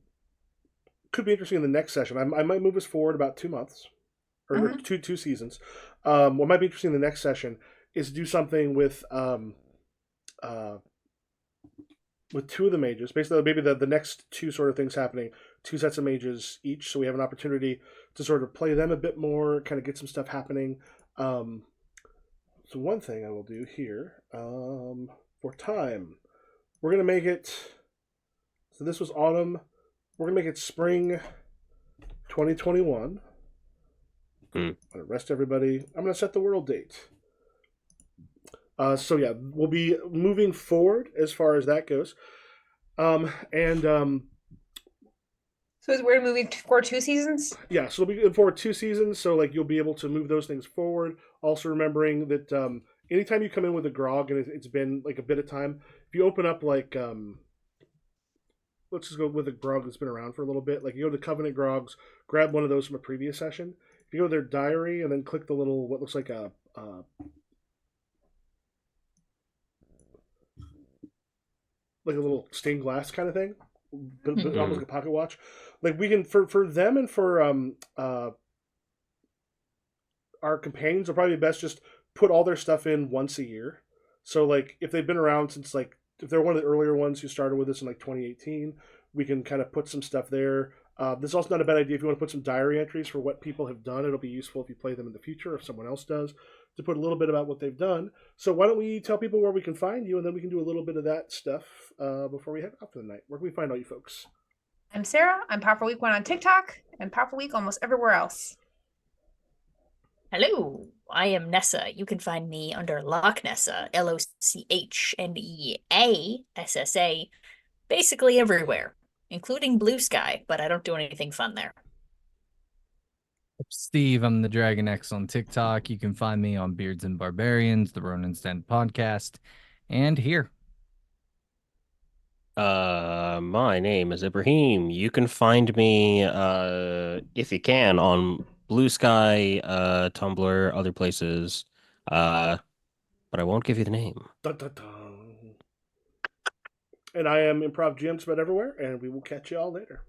could be interesting in the next session. I might move us forward about 2 months or two seasons. What might be interesting in the next session is to do something with two of the mages. Basically, maybe the next two sort of things happening, 2 sets of mages each, so we have an opportunity to sort of play them a bit more, kind of get some stuff happening. So one thing I will do here, for time, we're going to make it, so this was autumn, we're going to make it spring 2021. I'm going to rest everybody. I'm going to set the world date. So yeah, we'll be moving forward as far as that goes. So we're moving for 2 seasons? Yeah, so we'll be forward 2 seasons, so like you'll be able to move those things forward. Also remembering that anytime you come in with a grog and it's been like a bit of time, if you open up like let's just go with a grog that's been around for a little bit, like you go to Covenant Grogs, grab one of those from a previous session. If you go to their diary and then click the little what looks like a little stained glass kind of thing, but almost like a pocket watch. Like we can for them and for our companions, will probably be best just put all their stuff in once a year. So like if they've been around since like if they're one of the earlier ones who started with us in like 2018, we can kind of put some stuff there. This is also not a bad idea if you want to put some diary entries for what people have done. It'll be useful if you play them in the future, if someone else does, to put a little bit about what they've done. So why don't we tell people where we can find you, and then we can do a little bit of that stuff before we head off for the night. Where can we find all you folks? I'm Sarah. I'm Powerful Week 1 on TikTok, and Powerful Week almost everywhere else. Hello, I am Nessa. You can find me under Loch Nessa, LOCHNEASSA, basically everywhere, including Blue Sky, but I don't do anything fun there. Steve, I'm the Dragon X on TikTok. You can find me on Beards and Barbarians, the Ronin's Den podcast, and here. My name is Ibrahim. You can find me, if you can, on Blue Sky, Tumblr, other places. But I won't give you the name. Dun, dun, dun. And I am Improv GM just about everywhere, and we will catch you all later.